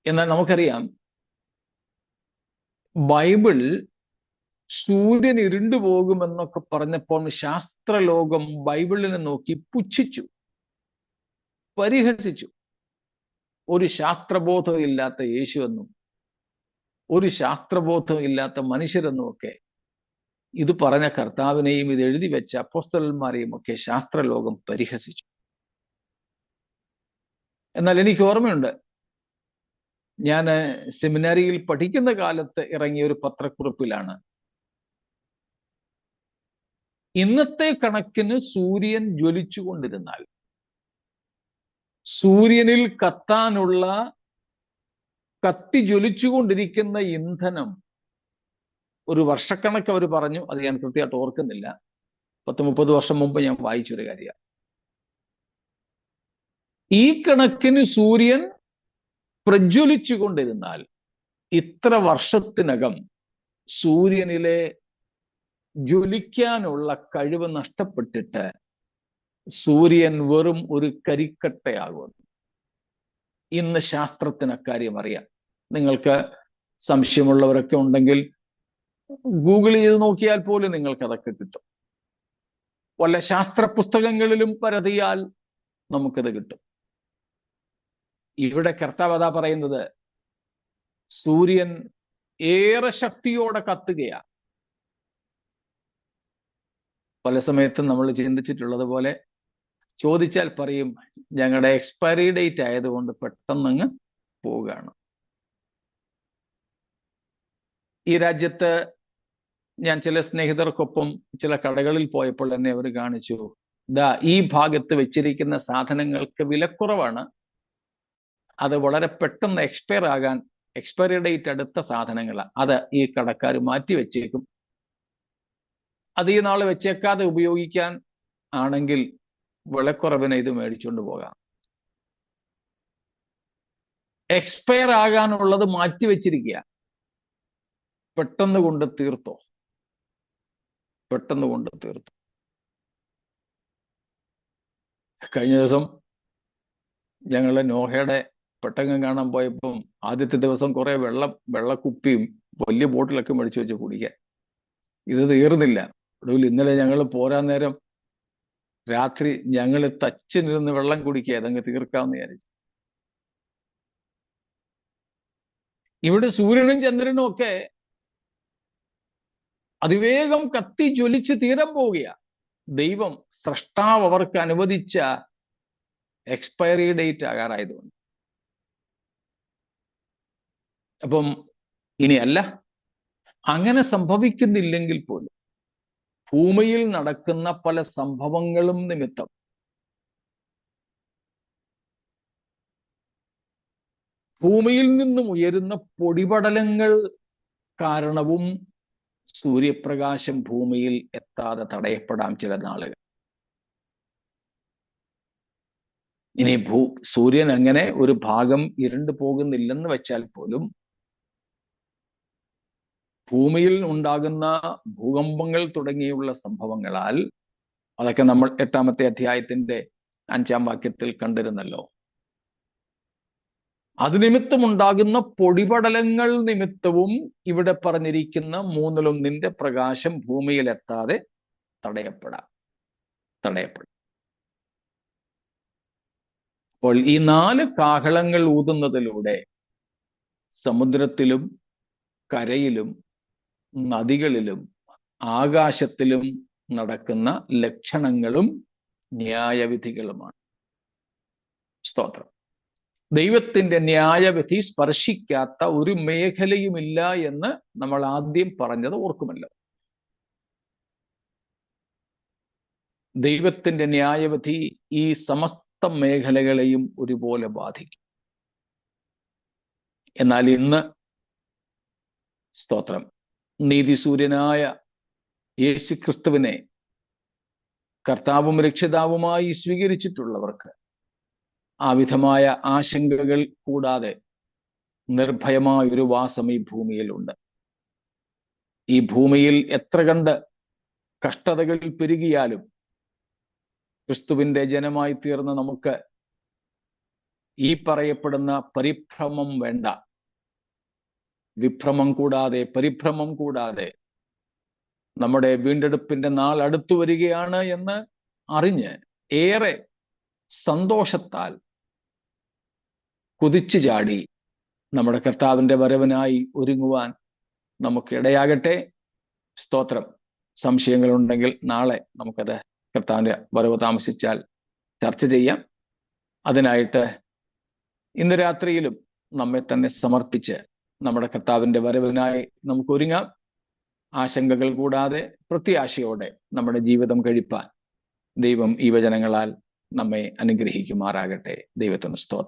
എന്നാൽ നമുക്കറിയാം, ബൈബിൾ സൂര്യൻ ഇരുണ്ടു പോകുമെന്നൊക്കെ പറഞ്ഞപ്പോൾ ശാസ്ത്രലോകം ബൈബിളിനെ നോക്കി പുച്ഛിച്ചു, പരിഹസിച്ചു. ഒരു ശാസ്ത്രബോധം ഇല്ലാത്ത യേശുവെന്നും ഒരു ശാസ്ത്രബോധം ഇല്ലാത്ത മനുഷ്യരെന്നും ഒക്കെ ഇത് പറഞ്ഞ കർത്താവിനെയും ഇത് എഴുതി വെച്ച അപ്പോസ്തലന്മാരെയും ഒക്കെ ശാസ്ത്രലോകം പരിഹസിച്ചു. എന്നാൽ എനിക്ക് ഓർമ്മയുണ്ട്, ഞാൻ സെമിനാരിയിൽ പഠിക്കുന്ന കാലത്ത് ഇറങ്ങിയ ഒരു പത്രക്കുറിപ്പിലാണ് ഇന്നത്തെ കണക്കിന് സൂര്യൻ ജ്വലിച്ചുകൊണ്ടിരുന്നാൽ സൂര്യനിൽ കത്താനുള്ള കത്തി ജ്വലിച്ചുകൊണ്ടിരിക്കുന്ന ഇന്ധനം ഒരു വർഷക്കണക്ക് അവർ പറഞ്ഞു. അത് ഞാൻ കൃത്യമായിട്ട് ഓർക്കുന്നില്ല. 10-30 വർഷം മുമ്പ് ഞാൻ വായിച്ചൊരു കാര്യമാണ്. ഈ കണക്കിന് സൂര്യൻ പ്രജ്വലിച്ചു കൊണ്ടിരുന്നാൽ ഇത്ര വർഷത്തിനകം സൂര്യനിലെ ജ്വലിക്കാനുള്ള കഴിവ് നഷ്ടപ്പെട്ടിട്ട് സൂര്യൻ വെറും ഒരു കരിക്കട്ടയാകുന്നു. ഇന്ന് ശാസ്ത്രത്തിന് അക്കാര്യം അറിയാം. നിങ്ങൾക്ക് സംശയമുള്ളവരൊക്കെ ഉണ്ടെങ്കിൽ ഗൂഗിൾ ചെയ്ത് നോക്കിയാൽ പോലും നിങ്ങൾക്ക് അതൊക്കെ കിട്ടും. വല്ല ശാസ്ത്ര പുസ്തകങ്ങളിലും പരതിയാൽ നമുക്കത് കിട്ടും. ഇവിടെ കർത്താവ് അതാ പറയുന്നത്, സൂര്യൻ ഏറെ ശക്തിയോടെ കത്തുകയാണ്. പല സമയത്തും നമ്മൾ ചിന്തിച്ചിട്ടുള്ളത് പോലെ ചോദിച്ചാൽ പറയും, ഞങ്ങളുടെ എക്സ്പയറി ഡേറ്റ് ആയതുകൊണ്ട് പെട്ടെന്നങ്ങ് പോവുകയാണ്. ഈ രാജ്യത്ത് ഞാൻ ചില സ്നേഹിതർക്കൊപ്പം ചില കടകളിൽ പോയപ്പോൾ തന്നെ അവർ കാണിച്ചു, ദാ ഈ ഭാഗത്ത് വെച്ചിരിക്കുന്ന സാധനങ്ങൾക്ക് വിലക്കുറവാണ്, അത് വളരെ പെട്ടെന്ന് എക്സ്പയറി ഡേറ്റ് അടുത്ത സാധനങ്ങളാണ്, അത് ഈ കടക്കാർ മാറ്റി വെച്ചേക്കും, അത് ഈ നാൾ വെച്ചേക്കാതെ ഉപയോഗിക്കാൻ ആണെങ്കിൽ വിലക്കുറവിന് ഇത് മേടിച്ചുകൊണ്ട് പോകാം. എക്സ്പയർ ആകാനുള്ളത് മാറ്റി വെച്ചിരിക്കുക. പെട്ടെന്ന് കൊണ്ട് തീർത്തോ, പെട്ടെന്ന് കൊണ്ട് തീർത്തു. കഴിഞ്ഞ ദിവസം ഞങ്ങള് നോഹയുടെ പെട്ടകം കാണാൻ പോയപ്പം ആദ്യത്തെ ദിവസം കുറെ വെള്ളക്കുപ്പിയും വലിയ ബോട്ടിലൊക്കെ മേടിച്ചു വെച്ച് കുടിക്കാൻ. ഇത് തീർന്നില്ല. ഒടുവിൽ ഇന്നലെ ഞങ്ങൾ പോരാൻ നേരം രാത്രി ഞങ്ങൾ തച്ചിനിരുന്ന് വെള്ളം കുടിക്കുക, അതങ്ങ് തീർക്കാമെന്ന് വിചാരിച്ചു. ഇവിടെ സൂര്യനും ചന്ദ്രനും ഒക്കെ അതിവേഗം കത്തി ജ്വലിച്ച് തീരം പോവുകയാണ്. ദൈവം സ്രഷ്ടാവ് അവർക്ക് അനുവദിച്ച എക്സ്പയറി ഡേറ്റ് ആകാറായതുകൊണ്ട്. അപ്പം ഇനിയല്ല, അങ്ങനെ സംഭവിക്കുന്നില്ലെങ്കിൽ പോലും ഭൂമിയിൽ നടക്കുന്ന പല സംഭവങ്ങളും നിമിത്തം ഭൂമിയിൽ നിന്നും ഉയരുന്ന പൊടിപടലങ്ങൾ കാരണവും സൂര്യപ്രകാശം ഭൂമിയിൽ എത്താതെ തടയപ്പെടാം ചില നാളുകൾ. ഇനി സൂര്യൻ അങ്ങനെ ഒരു ഭാഗം ഇരുണ്ടു പോകുന്നില്ലെന്ന് വെച്ചാൽ പോലും ഭൂമിയിൽ ഉണ്ടാകുന്ന ഭൂകമ്പങ്ങൾ തുടങ്ങിയുള്ള സംഭവങ്ങളാൽ, അതൊക്കെ നമ്മൾ 8-ാമത്തെ അധ്യായത്തിന്റെ 5-ാം വാക്യത്തിൽ കണ്ടിരുന്നല്ലോ, അത് നിമിത്തമുണ്ടാകുന്ന പൊടിപടലങ്ങൾ നിമിത്തവും ഇവിടെ പറഞ്ഞിരിക്കുന്ന 1/3 പ്രകാശം ഭൂമിയിൽ എത്താതെ തടയപ്പെടാം. അപ്പോൾ ഈ 4 കാഹളങ്ങൾ ഊതുന്നതിലൂടെ സമുദ്രത്തിലും കരയിലും നദികളിലും ആകാശത്തിലും നടക്കുന്ന ലക്ഷണങ്ങളും ന്യായവിധികളുമാണ്. സ്തോത്രം. ദൈവത്തിന്റെ ന്യായവിധി സ്പർശിക്കാത്ത ഒരു മേഖലയുമില്ല എന്ന് നമ്മൾ ആദ്യം പറഞ്ഞത് ഓർക്കുമല്ലോ. ദൈവത്തിന്റെ ന്യായവിധി ഈ സമസ്ത മേഖലകളെയും ഒരുപോലെ ബാധിക്കും. എന്നാൽ ഇന്ന് സ്തോത്രം, നീതിസൂര്യനായ യേശുക്രിസ്തുവിനെ കർത്താവും രക്ഷിതാവുമായി സ്വീകരിച്ചിട്ടുള്ളവർക്ക് ആ വിധമായ ആശങ്കകൾ കൂടാതെ നിർഭയമായൊരു വാസം ഈ ഭൂമിയിലുണ്ട്. ഈ ഭൂമിയിൽ എത്ര കണ്ട് കഷ്ടതകൾ പെരുകിയാലും ക്രിസ്തുവിന്റെ ജനമായി തീർന്ന നമുക്ക് ഈ പറയപ്പെടുന്ന പരിഭ്രമം വേണ്ട. വിഭ്രമം കൂടാതെ, പരിഭ്രമം കൂടാതെ നമ്മുടെ വീണ്ടെടുപ്പിന്റെ നാൾ അടുത്തു വരികയാണ് എന്ന് അറിഞ്ഞ് ഏറെ സന്തോഷത്താൽ കുതിച്ചു ചാടി നമ്മുടെ കർത്താവിന്റെ വരവിനായി ഒരുങ്ങുവാൻ നമുക്ക് ഇടയാകട്ടെ. സ്തോത്രം. സംശയങ്ങളുണ്ടെങ്കിൽ നാളെ നമുക്കത് കർത്താവിന്റെ വരവ് താമസിച്ചാൽ ചർച്ച ചെയ്യാം. അതിനായിട്ട് ഇന്ന് രാത്രിയിലും നമ്മെ തന്നെ സമർപ്പിച്ച് നമ്മുടെ കർത്താവിന്റെ വരവിനായി നമുക്ക് ഒരുങ്ങാം. ആശങ്കകൾ കൂടാതെ പ്രത്യാശയോടെ നമ്മുടെ ജീവിതം കഴിപ്പാൻ ദൈവം ഈ വചനങ്ങളാൽ നമ്മെ അനുഗ്രഹിക്കുമാറാകട്ടെ. ദൈവത്തിന് സ്തോത്രം.